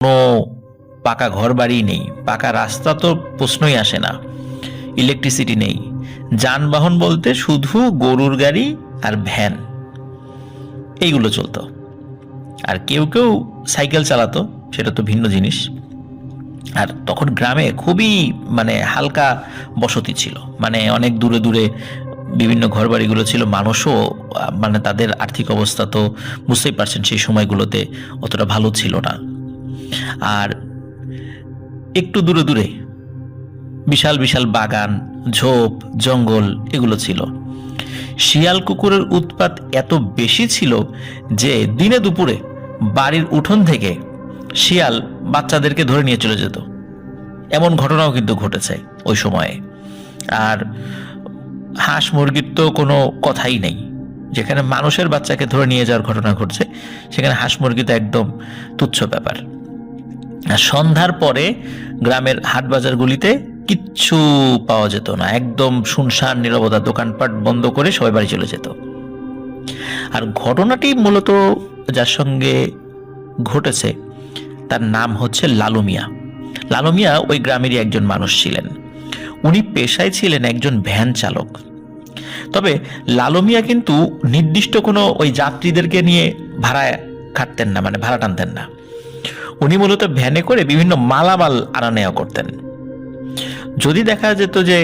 কোনো পাকা ঘর বাড়ি নেই, পাকা রাস্তা তো প্রশ্নই আসে না, ইলেকট্রিসিটি নেই। যানবাহন বলতে শুধু গরুর গাড়ি আর ভ্যান, এইগুলো চলতো। আর কেউ কেউ সাইকেল চালাতো, সেটা তো ভিন্ন জিনিস। আর তখন গ্রামে খুবই হালকা বসতি ছিল, অনেক দূরে দূরে বিভিন্ন ঘর বাড়িগুলো ছিল। মানুষও তাদের আর্থিক অবস্থা তো বুঝতেই পারছেন সেই সময়গুলোতে অতটা ভালো ছিল না। আর একটু দূরে দূরে বিশাল বিশাল বাগান, ঝোপ, জঙ্গল এগুলো ছিল। শিয়াল কুকুরের উৎপাত এত বেশি ছিল যে দিনে দুপুরে বাড়ির উঠোন থেকে শিয়াল বাচ্চাদেরকে ধরে নিয়ে চলে যেত। এমন ঘটনাও কিন্তু ঘটেছে ওই সময়ে। আর হাঁস মুরগির তো কোনো কথাই নেই। যেখানে মানুষের বাচ্চাকে ধরে নিয়ে যাওয়ার ঘটনা ঘটছে, সেখানে হাঁস মুরগি তো একদম তুচ্ছ ব্যাপার। আর সন্ধ্যার পরে গ্রামের হাট বাজারগুলিতে কিচ্ছু পাওয়া যেত না, একদম শুনশান নীরবতা, দোকানপাট বন্ধ করে সবাই বাড়ি চলে যেত। আর ঘটনাটি মূলত যার সঙ্গে ঘটেছে তার নাম হচ্ছে লালু মিয়া। লালু মিয়া ওই গ্রামেরই একজন মানুষ ছিলেন। উনি পেশায় ছিলেন একজন ভ্যান চালক। তবে লালু মিয়া কিন্তু নির্দিষ্ট কোনো ওই যাত্রীদেরকে নিয়ে ভাড়ায় খাটতেন না, ভাড়া টানতেন না। উনি মূলত ভ্যানে করে বিভিন্ন মালামাল আনা নেওয়া করতেন। যদি দেখা যেত যে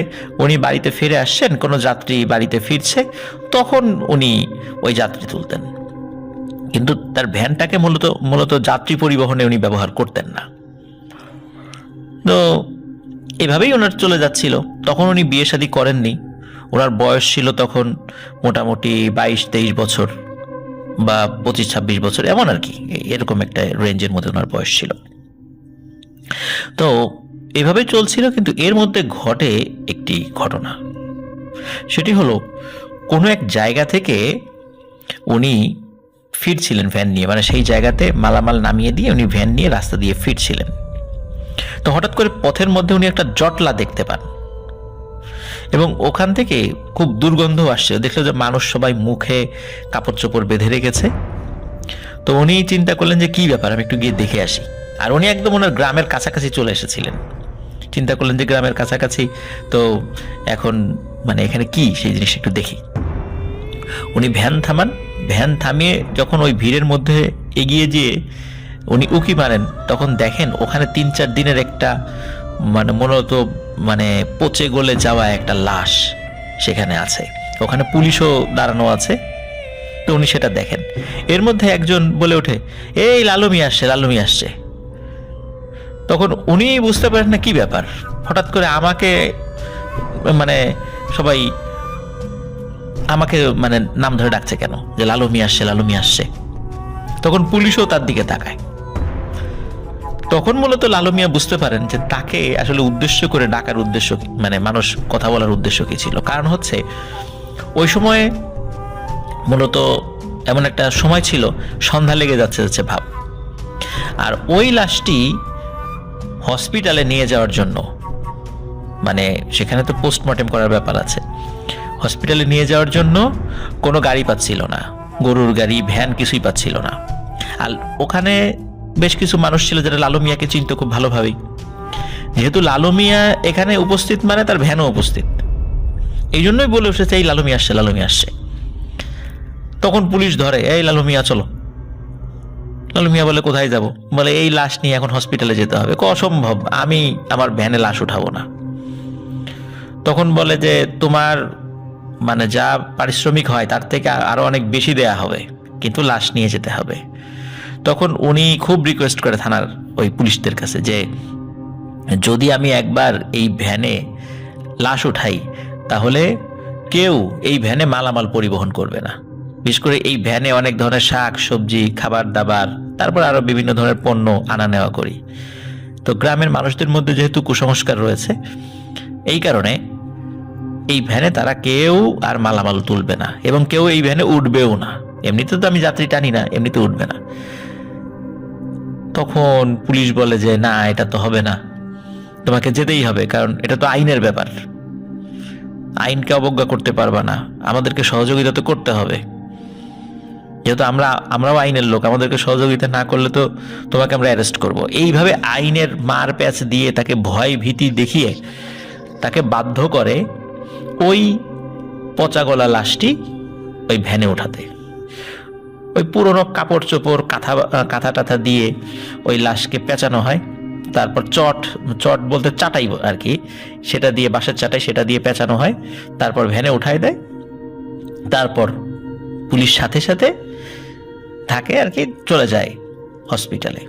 উনি বাড়িতে ফিরে আসছেন, কোনো যাত্রী বাড়িতে ফিরছে, তখন উনি ওই যাত্রী তুলতেন। কিন্তু তার ভ্যানটাকে মূলত যাত্রী পরিবহনে উনি ব্যবহার করতেন না। তো এভাবেই ওনার চলে যাচ্ছিল। তখন উনি বিয়ে শাদী করেননি। ওনার বয়স ছিল তখন মোটামুটি 22-23 বছর বা 25-26 বছর, এমন আর কি, এরকম একটা রেঞ্জের মধ্যে ওনার বয়স ছিল। তো এভাবে চলছিল। কিন্তু এর মধ্যে ঘটে একটি ঘটনা। সেটি হলো, কোনো এক জায়গা থেকে উনি ফিরছিলেন ভ্যান নিয়ে, সেই জায়গাতে মালামাল নামিয়ে দিয়ে উনি ভ্যান নিয়ে রাস্তা দিয়ে ফিরছিলেন। তো হঠাৎ করে পথের মধ্যে উনি একটা জটলা দেখতে পান এবং ওখান থেকে খুব দুর্গন্ধ আসছে। দেখলো যে মানুষ সবাই মুখে কাপড় চোপড় বেঁধে রেখেছে। তো উনি চিন্তা করলেন যে কি ব্যাপার, আমি একটু গিয়ে দেখে আসি। আর উনি একদম ওনার গ্রামের কাছাকাছি চলে এসেছিলেন। চিন্তা করলেন যে গ্রামের কাছাকাছি তো এখন এখানে কি, সেই জিনিসটা একটু দেখি। উনি ভ্যান থামান। ভ্যান থামিয়ে যখন ওই ভিড়ের মধ্যে এগিয়ে যেয়ে উনি উকি মারেন, তখন দেখেন ওখানে 3-4 দিনের একটা মূলত পচে গলে যাওয়া একটা লাশ সেখানে আছে। ওখানে পুলিশও দাঁড়ানো আছে। তো উনি সেটা দেখেন। এর মধ্যে একজন বলে ওঠে, এই লালু মিয়া আসছে, লালু মিয়া আসছে। তখন উনি বুঝতে পারেন না কি ব্যাপার, হঠাৎ করে আমাকে সবাই আমাকে নাম ধরে ডাকছে কেন, যে লালু মিয়া আসছে, লালু মিয়া আসছে। তখন পুলিশও তার দিকে তাকায়। তখন মূলত লালু মিয়া বুঝতে পারেন যে তাকে আসলে উদ্দেশ্য করে ডাকার উদ্দেশ্য কি, মানুষ কথা বলার উদ্দেশ্য কি ছিল। কারণ হচ্ছে ওই সময়ে মূলত এমন একটা সময় ছিল, সন্ধ্যা লেগে যাচ্ছে ভাব। আর ওই লাশটি হসপিটালে নিয়ে যাওয়ার জন্য, সেখানে তো পোস্টমর্টেম করার ব্যাপার আছে, হসপিটালে নিয়ে যাওয়ার জন্য কোনো গাড়ি পাচ্ছিল না, গরুর গাড়ি, ভ্যান কিছুই পাচ্ছিল না। আর ওখানে বেশ কিছু মানুষ ছিল যারা লালু মিয়াকে চিনত খুব ভালোভাবেই। যেহেতু লালু মিয়া এখানে উপস্থিত, তার ভ্যানও উপস্থিত, এই জন্যই বলে উঠেছে, এই লালু মিয়া আসছে, লালু মিয়া আসছে। তখন পুলিশ ধরে, এই লালু মিয়া চলো। লালু মিয়া বলে, কোথায় যাব? বলে, এই লাশ নিয়ে এখন হসপিটালে যেতে হবে। অসম্ভব, আমি আমার ভ্যানে লাশ উঠাবো না। তখন বলে যে তোমার যা পারিশ্রমিক হয় তার থেকে আরো অনেক বেশি দেয়া হবে, কিন্তু লাশ নিয়ে যেতে হবে। তখন উনি খুব রিকোয়েস্ট করে থানার ওই পুলিশদের কাছে যে যদি আমি একবার এই ভ্যানে লাশ উঠাই, তাহলে কেউ এই ভ্যানে মালামাল পরিবহন করবে না। বিশেষ করে এই ভ্যানে অনেক ধরনের শাক সবজি, খাবার দাবার, তারপর আরো বিভিন্ন ধরনের পণ্য আনা নেওয়া করি। তো গ্রামের মানুষদের মধ্যে যেহেতু কুসংস্কার রয়েছে, এই কারণে এই ভ্যানে তারা কেউ আর মালামাল তুলবে না এবং কেউ এই ভ্যানে উঠবেও না। এমনিতে তো আমি যাত্রী টানি না, এমনিতে উঠবে না। তখন পুলিশ বলে যে না, এটা তো হবে না, তোমাকে যেতেই হবে, কারণ এটা তো আইনের ব্যাপার, আইনকে অবজ্ঞা করতে পারবা না, আমাদেরকে সহযোগিতা তো করতে হবে। যেহেতু আমরাও আইনের লোক, আমাদেরকে সহযোগিতা না করলে তো তোমাকে আমরা অ্যারেস্ট করব। এইভাবে আইনের মার প্যাচ দিয়ে তাকে ভয় ভীতি দেখিয়ে তাকে বাধ্য করে ওই পচা গলা লাশটি ওই ভ্যানে ওঠাতে। ওই পুরনো কাপড় চোপড় কাঁথা টাথা দিয়ে ওই লাশকে পেঁচানো হয়, তারপর চট বলতে চাটাই আর কি, সেটা দিয়ে, বাঁশের চাটাই, সেটা দিয়ে পেঁচানো হয়, তারপর ভ্যানে উঠায় দেয়। তারপর পুলিশ সাথে সাথে থাকে আর কি, চলে যায় হসপিটালে।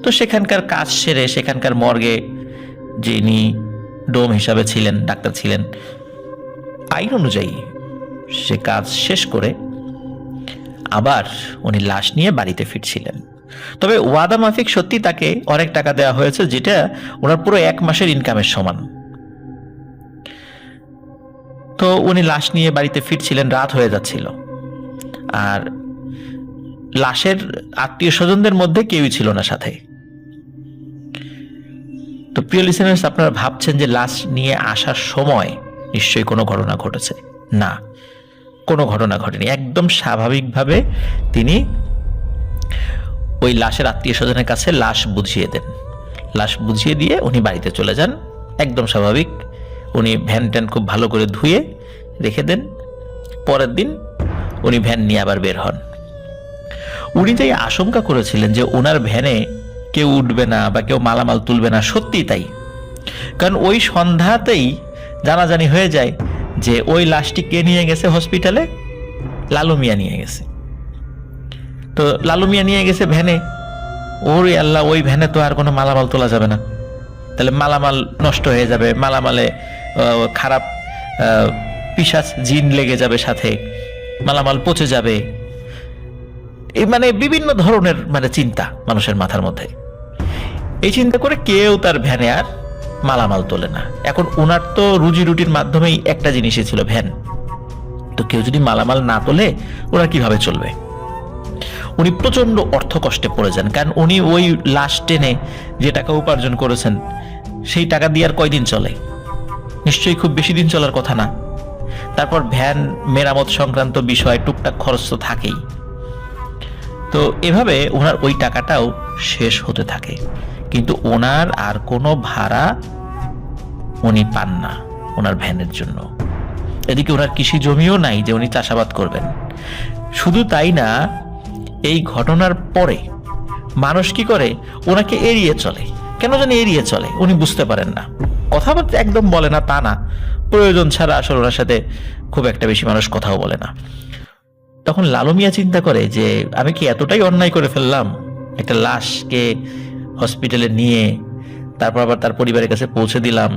তো সেখানকার কাজ সেরে সেখানকার মর্গে যিনি ডোম হিসাবে ছিলেন, ডাক্তার ছিলেন, আইন অনুযায়ী সে কাজ শেষ করে আবার উনি লাশ নিয়ে বাড়িতে ফিরছিলেন। তবে ওয়াদা মাফিক সত্যি তাকে অনেক টাকা দেওয়া হয়েছে, যেটা ওনার পুরো 1 মাসের ইনকামের সমান। তো উনি লাশ নিয়ে বাড়িতে ফিরছিলেন, রাত হয়ে যাচ্ছিল, আর লাশের আত্মীয় স্বজনদের মধ্যে কেউই ছিল না সাথে। তো প্রিয় লিসেনার্স, আপনারা ভাবছেন যে লাশ নিয়ে আসার সময় নিশ্চয়ই কোনো ঘটনা ঘটেছে। না, কোনো ঘটনা ঘটেনি। একদম স্বাভাবিকভাবে তিনি ওই লাশের আত্মীয় স্বজনের কাছে লাশ বুঝিয়ে দেন। লাশ বুঝিয়ে দিয়ে উনি বাড়িতে চলে যান, একদম স্বাভাবিক। উনি ভ্যান ট্যান খুব ভালো করে ধুয়ে রেখে দেন। পরের দিন উনি ভ্যান নিয়ে আবার বের হন। উনি যে আশঙ্কা করেছিলেন যে ওনার ভ্যানে কেউ উঠবে না বা কেউ মালামাল তুলবে না, সত্যিই তাই। কারণ ওই সন্ধ্যাতেই জানাজানি হয়ে যায় যে ওই লাশটি কে নিয়ে গেছে হসপিটালে, লালু মিয়া নিয়ে গেছে। তো লালু মিয়া নিয়ে গেছে ভ্যানে। ওরে আল্লাহ, ওই ভ্যানে তো আর কোনো মালামাল তোলা যাবে না, তাহলে মালামাল নষ্ট হয়ে যাবে, মালামালে খারাপ পিশাচ জিন লেগে যাবে, সাথে মালামাল পচে যাবে। এই মানে বিভিন্ন ধরনের চিন্তা মানুষের মাথার মধ্যে। এই চিন্তা করে কেউ তার ভ্যানে আর মালামাল তোলে না। এখন ওনার তো রুজি রুটির মাধ্যমেই একটা জিনিসই ছিল, ভ্যান। তো কেউ যদি মালামাল না তোলে ওরা কিভাবে চলবে? উনি প্রচন্ড অর্থ কষ্টে পড়ে যান, কারণ উনি ওই লাশ টেনে যে টাকা উপার্জন করেছেন সেই টাকা দিয়ে আর কয়দিন চলে? নিশ্চয়ই খুব বেশি দিন চলার কথা না। তারপর ভ্যান মেরামত সংক্রান্ত বিষয়, টুকটাক খরচ তো থাকেই। তো এভাবে ওনার ওই টাকাটাও শেষ হতে থাকে, কিন্তু ওনার আর কোনো ভাড়া উনি পান না ওনার ভ্যানের জন্য। এদিকে ওনার কৃষি জমিও নাই যে উনি চাষাবাদ করবেন। শুধু তাই না, এই ঘটনার পরে মানুষ কি করে, ওনাকে এড়িয়ে চলে। কেন জানি এড়িয়ে চলে, উনি বুঝতে পারেন না। কথা বলতে একদম বলে না তা না, প্রয়োজন ছাড়া আসলে ওনার সাথে খুব একটা বেশি মানুষ কথাও বলে না। তখন লালু মিয়া চিন্তা করে যে আমি কি এতটাই অন্যায় করে ফেললাম, একটা লাশকে হসপিটালে নিয়ে তারপর আবার তার পরিবারের কাছে পৌঁছে দিলাম,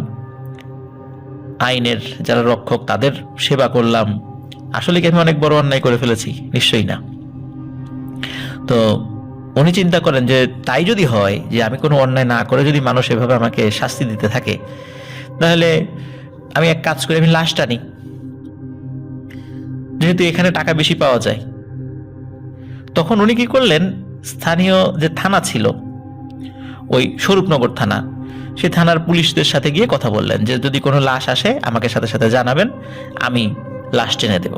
আইনের যারা রক্ষক তাদের সেবা করলাম, আসলে কি আমি অনেক বড় অন্যায় করে ফেলেছি? নিশ্চয়ই না। তো উনি চিন্তা করেন যে তাই যদি হয়, যে আমি কোনো অন্যায় না করে যদি মানুষ এভাবে আমাকে শাস্তি দিতে থাকে, তাহলে আমি এক কাজ করি, আমি লাশটা নিই, যেহেতু এখানে টাকা বেশি পাওয়া যায়। তখন উনি কি করলেন, স্থানীয় যে থানা ছিল, ওই স্বরূপনগর থানা, সেই থানার পুলিশদের সাথে গিয়ে কথা বললেন যে যদি কোনো লাশ আসে আমাকে সাথে সাথে জানাবেন, আমি লাশ টেনে দেব।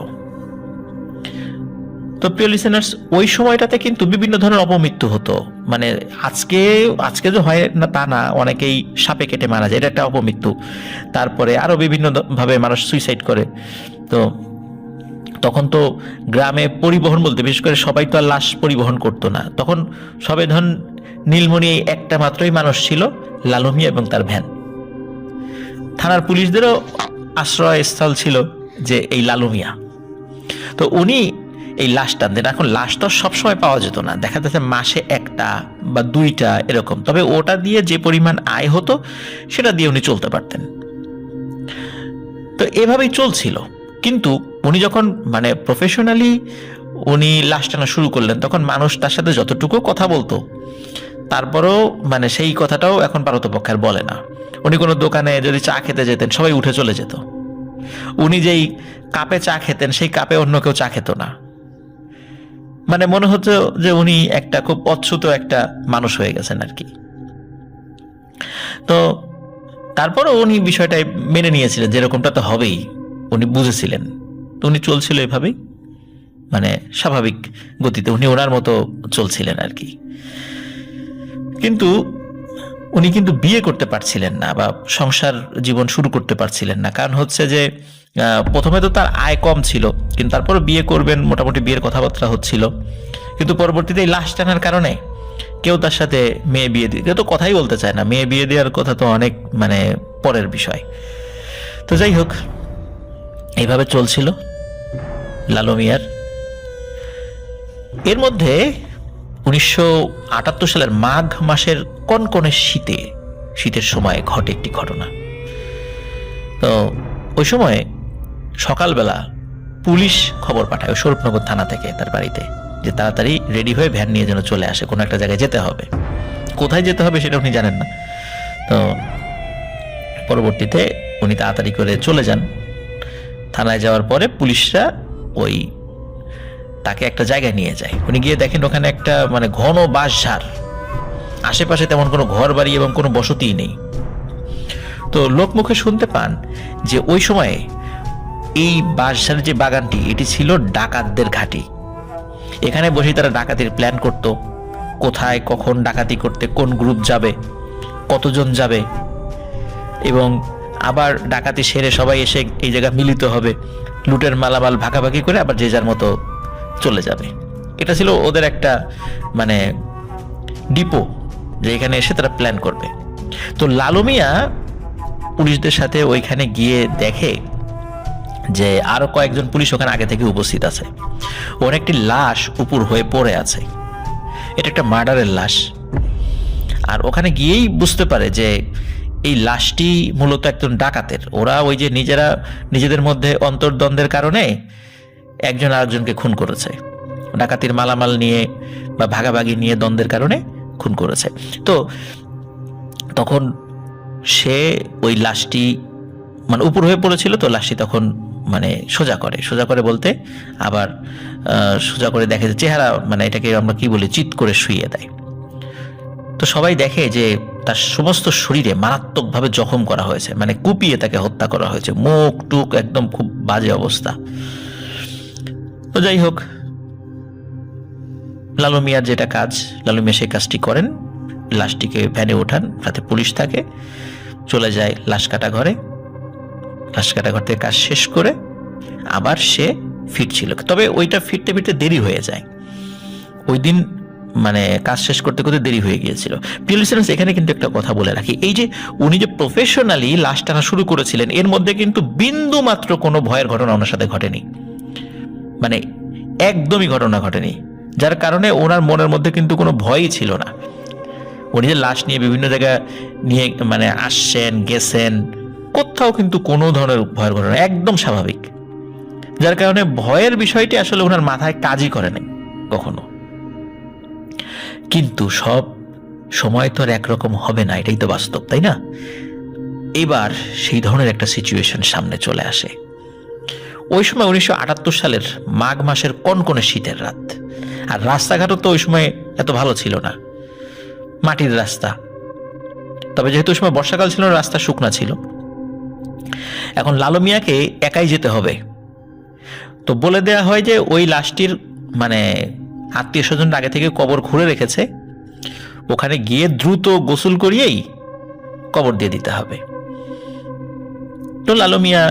তো প্রিয় লিসেনার্স, ওই সময়টাতে কিন্তু বিভিন্ন ধরনের অপমৃত্যু হতো। আজকে যে হয় না তা না, অনেকেই সাপে কেটে মারা যায়, এটা একটা অপমৃত্যু। তারপরে আরো বিভিন্ন ভাবে মানুষ সুইসাইড করে। তো তখন তো গ্রামে পরিবহন বলতে, বিশেষ করে সবাই তো আর লাশ পরিবহন করতো না। তখন সবে ধন নীলমণি একটা মাত্রই মানুষ ছিল, লালু মিয়া এবং তার ভ্যান। থানার পুলিশদেরও আশ্রয়স্থল ছিল যে এই লালু মিয়া। তো উনি এই লাশ টানতেন। এখন লাশ তো সবসময় পাওয়া যেত না, দেখা যাচ্ছে মাসে 1টা বা 2টা এরকম। তবে ওটা দিয়ে যে পরিমাণ আয় হতো সেটা দিয়ে উনি চলতে পারতেন। তো এভাবেই চলছিল। কিন্তু উনি যখন প্রফেশনালি উনি লাশ টানা শুরু করলেন, তখন মানুষ তার সাথে যতটুকু কথা বলতো, তারপরেও সেই কথাটাও এখন পারতপক্ষে আর বলে না। উনি কোনো দোকানে যদি চা খেতে যেতেন, সবাই উঠে চলে যেত। উনি যেই কাপে চা খেতেন, সেই কাপে অন্য কেউ চা খেত না। মনে হতো যে উনি একটা খুব অচ্ছুত একটা মানুষ হয়ে গেছেন আর কি। তো তারপরও উনি বিষয়টা মেনে নিয়েছিলেন, যেরকমটা তো হবেই, উনি বুঝেছিলেন। তো উনি চলছিল এভাবেই। মানে স্বাভাবিক গতিতে উনি ওনার মতো চলছিলেন আর কি। কিন্তু উনি কিন্তু বিয়ে করতে পারছিলেন না বা সংসার জীবন শুরু করতে পারছিলেন না। কারণ হচ্ছে যে প্রথমে তো তার আয় কম ছিল, কিন্তু তারপরে বিয়ে করবেন, মোটামুটি বিয়ের কথাবার্তা হচ্ছিল, কিন্তু পরবর্তীতে এই লাশ টানার কারণে কেউ তার সাথে মেয়ে বিয়ে দিয়ে, কেউ তো কথাই বলতে চায় না, মেয়ে বিয়ে দেওয়ার কথা তো অনেক মানে পরের বিষয়। তো যাই হোক, এইভাবে চলছিল লালু মিয়ার। এর মধ্যে 1978 সালের মাঘ মাসের কনকনে শীতের সময় ঘটে একটি ঘটনা। তো ওই সময় সকালবেলা পুলিশ খবর পাঠায় ওই স্বরূপনগর থানা থেকে তার বাড়িতে, যে তাড়াতাড়ি রেডি হয়ে ভ্যান নিয়ে যেন চলে আসে, কোনো একটা জায়গায় যেতে হবে। কোথায় যেতে হবে সেটা উনি জানেন না। তো পরবর্তীতে উনি তাড়াতাড়ি করে চলে যান। থানায় যাওয়ার পরে পুলিশরা ওই তাকে একটা জায়গায় নিয়ে যায়। উনি গিয়ে দেখেন ওখানে একটা মানে ঘন বাঁশঝাড়, আশেপাশে তেমন কোনো ঘর বাড়ি এবং কোনো বসতিই নেই। তো লোকমুখে শুনতে পান যে ওই সময়ে এই বাঁশঝাড়ের যে বাগানটি, এটি ছিল ডাকাতদের ঘাঁটি। এখানে বসে তারা ডাকাতির প্ল্যান করত, কোথায় কখন ডাকাতি করতে কোন গ্রুপ যাবে, কতজন যাবে, এবং আবার ডাকাতি সেরে সবাই এসে এই জায়গা মিলিত হবে, লুটের মালামাল ভাগাভাগি করে আবার যে যার মতো চলে যাবে। এটা ছিল ওদের একটা মানে ডিপো, যে এখানে এসে তারা প্ল্যান করবে। তো লালু মিয়া পুলিশদের সাথে ওইখানে গিয়ে দেখে যে আরো কয়েকজন পুলিশ ওখানে আগে থেকে উপস্থিত আছে। ওর একটি লাশ উপর হয়ে পড়ে আছে, এটা একটা মার্ডারের লাশ। আর ওখানে গিয়েই বুঝতে পারে যে এই লাশটি মূলত একজন ডাকাতের। ওরা ওই যে নিজেদের মধ্যে অন্তর্দ্বন্দ্বের কারণে একজন আরেকজনকে খুন করেছে, ডাকাতির মালামাল নিয়ে বা ভাগাভাগি নিয়ে দ্বন্দ্বের কারণে খুন করেছে। তো তখন সে ওই লাশটি মানে উপর হয়ে পড়েছিল, তো লাশটি তখন মানে সোজা করে বলতে আবার সোজা করে দেখে যে চেহারা মানে এটাকে আমরা কি বলি, চিৎ করে শুইয়ে দেয়। তো সবাই দেখে যে তার সমস্ত শরীরে মারাত্মকভাবে জখম করা হয়েছে, মানে কুপিয়ে তাকে হত্যা করা হয়েছে, মুখ টুক একদম খুব বাজে অবস্থা। তো যাই হোক, লালু মিয়ার যেটা কাজ, লালু মিয়া সেই কাজটি করেন, লাশটিকে ভ্যানে ওঠান, সাথে পুলিশ থাকে, চলে যায় লাশ কাটা ঘরে। লাশ কাটা ঘর থেকে কাজ শেষ করে আবার সে ফিরছিল, তবে ওইটা ফিরতে ফিরতে দেরি হয়ে যায়। ওই দিন মানে কাজ শেষ করতে করতে দেরি হয়ে গিয়েছিল। প্রিয় লিসেনার্স, এখানে কিন্তু একটা কথা বলে রাখি, এই যে উনি যে প্রফেশনালি লাশ টানা শুরু করেছিলেন, এর মধ্যে কিন্তু বিন্দু মাত্র কোনো ভয়ের ঘটনা ওনার সাথে ঘটেনি, মানে একদমই ঘটনা ঘটেনি, যার কারণে ওনার মনের মধ্যে কিন্তু কোনো ভয়ই ছিল না। উনি যে লাশ নিয়ে বিভিন্ন জায়গায় নিয়ে মানে আসছেন গেছেন, কোথাও কিন্তু কোনো ধরনের ভয়ের ঘটনা, একদম স্বাভাবিক, যার কারণে ভয়ের বিষয়টি আসলে ওনার মাথায় কাজই করে নাই কখনো। কিন্তু সব সময় তো আর একরকম হবে না, এটাই তো বাস্তব, তাই না? এবার সেই ধরনের একটা সিচুয়েশন সামনে চলে আসে। ওই সময় 1978 সালের মাঘ মাসের কনকনে শীতের রাত, আর রাস্তাঘাটও তো ওই সময় এত ভালো ছিল না, মাটির রাস্তা। তবে যেহেতু ওই সময় বর্ষাকাল ছিল, রাস্তা শুকনা ছিল। এখন লালু মিয়াকে একাই যেতে হবে। তো বলে দেয়া হয় যে ওই লাশটির মানে আত্মীয় স্বজন আগে থেকে কবর খুঁড়ে রেখেছে, ওখানে গিয়ে দ্রুত গোসল করিয়েই কবর দিয়ে দিতে হবে। তো লালু মিয়া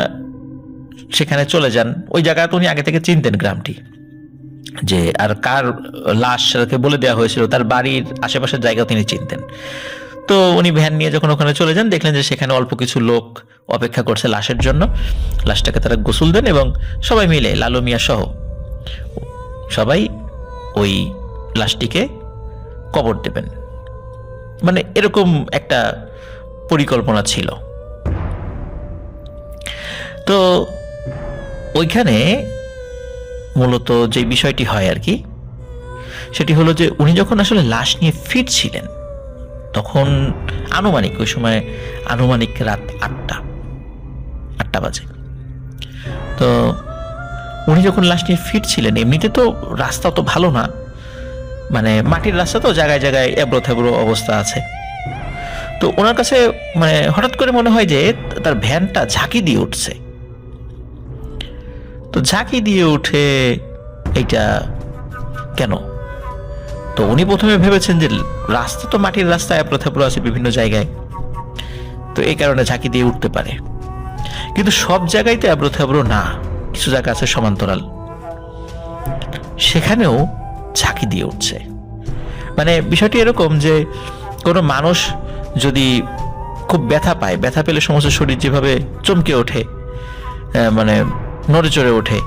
সেখানে চলে যান। ওই জায়গাটা উনি আগে থেকে চিনতেন গ্রামটি, যে আর কার লাশকে বলে দেওয়া হয়েছিল তার বাড়ির আশেপাশের জায়গা তিনি চিনতেন। তো উনি ভ্যান নিয়ে যখন ওখানে চলে যান, দেখলেন যে সেখানে অল্প কিছু লোক অপেক্ষা করছে লাশের জন্য। লাশটাকে তারা গোসল দেন এবং সবাই মিলে, লালু মিয়া সহ সবাই ওই লাশটিকে কবর দেবেন, মানে এরকম একটা পরিকল্পনা ছিল। তো ওইখানে মূলত যে বিষয়টি হয় আর কি, সেটি হলো যে উনি যখন আসলে লাশ নিয়ে ফিরছিলেন, তখন আনুমানিক ওই সময় আনুমানিক রাত 8টা বাজে। তো উনি যখন লাশ নিয়ে ফিরছিলেন, এমনিতে তো রাস্তা তো ভালো না, মানে মাটির রাস্তা, তো জায়গায় জায়গায় এবড়ো থেবড়ো অবস্থা আছে। তো ওনার কাছে মানে হঠাৎ করে মনে হয় যে তার ভ্যানটা ঝাঁকি দিয়ে উঠছে। তো ঝাঁকি দিয়ে উঠে এইটা কেন? তো উনি প্রথমে ভেবেছেন যে রাস্তা তো মাটির রাস্তায় প্রথাপুর আছে বিভিন্ন জায়গায়, তো এই কারণে ঝাঁকি দিয়ে উঠতে পারে। কিন্তু সব জায়গায় আব্রথাব্র না, কিছু জায়গা আছে সমান্তরাল, সেখানেও ঝাঁকি দিয়ে উঠছে। মানে বিষয়টি এরকম যে কোনো মানুষ যদি খুব ব্যথা পায়, ব্যথা পেলে সমস্ত শরীর যেভাবে চমকে ওঠে, মানে নড়ে চড়ে ওঠে,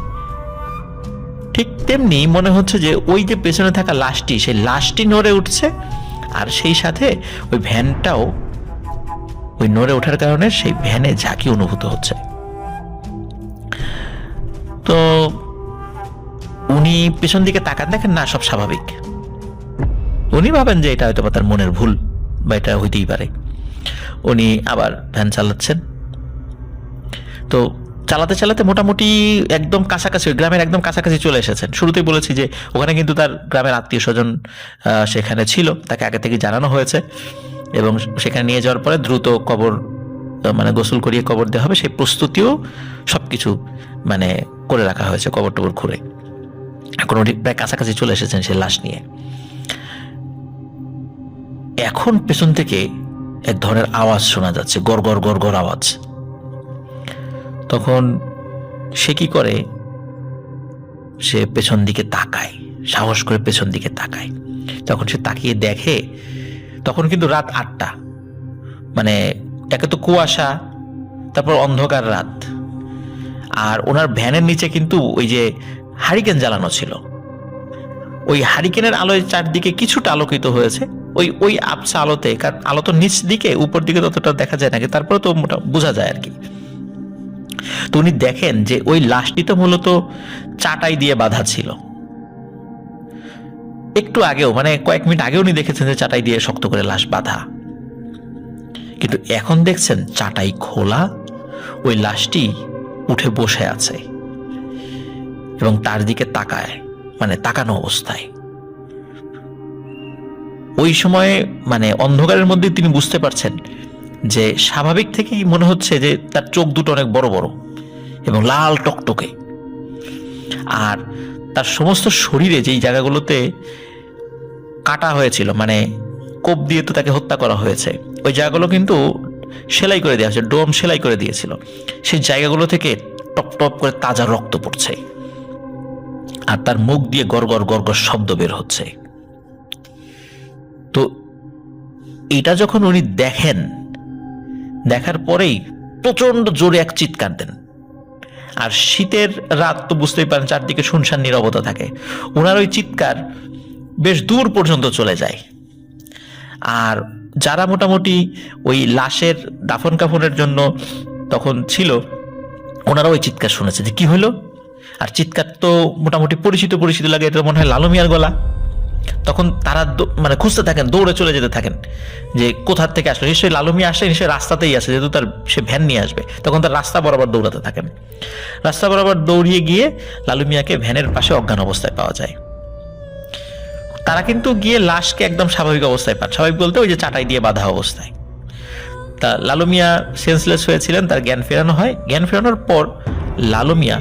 ঠিক তেমনি মনে হচ্ছে যে ওই যে পেছনে থাকা লাশটি, সেই লাশটি নড়ে উঠছে, আর সেই সাথে ওই ভ্যানটাও ওই নড়ে ওঠার কারণে সেই ভ্যানে ঝাঁকি অনুভূত হচ্ছে। তো উনি পেছন দিকে তাকান, দেখেন না সব স্বাভাবিক। উনি ভাবেন যে এটা হয়তো তার মনের ভুল বা এটা হইতেই পারে। উনি আবার ভ্যান চালাচ্ছেন। তো চালাতে চালাতে মোটামুটি একদম কাছাকাছি, গ্রামের একদম কাছাকাছি চলে এসেছেন। শুরুতেই বলেছি যে ওখানে কিন্তু তার গ্রামের আত্মীয় স্বজন সেখানে ছিল, তাকে আগে থেকে জানানো হয়েছে, এবং সেখানে নিয়ে যাওয়ার পরে দ্রুত কবর, মানে গোসল করিয়ে কবর দেওয়া হবে, সেই প্রস্তুতিও সবকিছু মানে করে রাখা হয়েছে, কবর টবর ঘুরে। এখন উনি প্রায় কাছাকাছি চলে এসেছেন সে লাশ নিয়ে। এখন পেছন থেকে এক ধরনের আওয়াজ শোনা যাচ্ছে, গড় গড় গড় গড় আওয়াজ। তখন সে কি করে, সে পেছন দিকে তাকায়, সাহস করে পেছন দিকে তাকায়। তখন সে তাকিয়ে দেখে, তখন কিন্তু রাত 8টা, মানে একে তো কুয়াশা, তারপর অন্ধকার রাত, আর ওনার ভ্যানের নিচে কিন্তু ওই যে হারিকেন জ্বালানো ছিল, ওই হারিকেনের আলোয় চারদিকে কিছুটা আলোকিত হয়েছে, ওই আবছা আলোতে, কারণ আলো তো নিচ দিকে, উপর দিকে ততটা দেখা যায় নাকি, তারপরে তো বোঝা যায় আর কি। তো উনি দেখেন যে ওই লাশটি তো মূলত চাটাই দিয়ে বাঁধা ছিল। একটু আগেও, মানে কয়েক মিনিট আগেও উনি দেখেছেন যে চাটাই দিয়ে শক্ত করে লাশ বাঁধা, কিন্তু এখন দেখছেন চাটাই খোলা, ওই লাশটি উঠে বসে আছে এবং তার দিকে তাকায়, মানে তাকানো অবস্থায়। ওই সময়ে মানে অন্ধকারের মধ্যে তিনি বুঝতে পারছেন যে স্বাভাবিক থেকেই মনে হচ্ছে যে তার চোখ দুটো অনেক বড় বড় এবং লাল টকটকে, আর তার সমস্ত শরীরে যেই জায়গাগুলোতে কাটা হয়েছিল, মানে কোপ দিয়ে তো তাকে হত্যা করা হয়েছে, ওই জায়গাগুলো কিন্তু সেলাই করে দেওয়া হয়েছে, ডোম সেলাই করে দিয়েছিল, সেই জায়গাগুলো থেকে টপ টপ করে তাজা রক্ত পড়ছে, আর তার মুখ দিয়ে গড়গড় গড়গড় শব্দ বের হচ্ছে। তো এটা যখন উনি দেখেন, দেখার পরেই প্রচন্ড জোরে এক চিৎকার দেন। আর শীতের রাত তো বুঝতেই পারেন, চারদিকে শুনশান নীরবতা থাকে, ওনার ওই চিৎকার বেশ দূর পর্যন্ত চলে যায়। আর যারা মোটামুটি ওই লাশের দাফন কাফনের জন্য তখন ছিল, ওনারা ওই চিৎকার শুনেছে যে কি হলো, আর চিৎকার তো মোটামুটি পরিচিত পরিচিত লাগে, এটা মনে হয় লালু মিয়ার গলা। তখন তারা মানে খুঁজতে থাকেন, দৌড়ে চলে যেতে থাকেন যে কোথার থেকে আসলো, নিশ্চয়ই লালু মিয়া আসে, নিশ্চয়ই রাস্তাতেই আছে, যেহেতু তার সে ভ্যান নিয়ে আসবে। তখন তার রাস্তা বরাবর দৌড়াতে থাকেন, রাস্তা বরাবর দৌড়িয়ে গিয়ে লালু মিয়াকে ভ্যানের পাশে অজ্ঞান অবস্থায় পাওয়া যায়। তারা কিন্তু গিয়ে লাশকে একদম স্বাভাবিক অবস্থায় পান, স্বাভাবিক বলতে ওই যে চাটাই দিয়ে বাঁধা অবস্থায়। তা লালু মিয়া সেন্সলেস হয়েছিলেন, তার জ্ঞান ফেরানো হয়। জ্ঞান ফেরানোর পর লালু মিয়া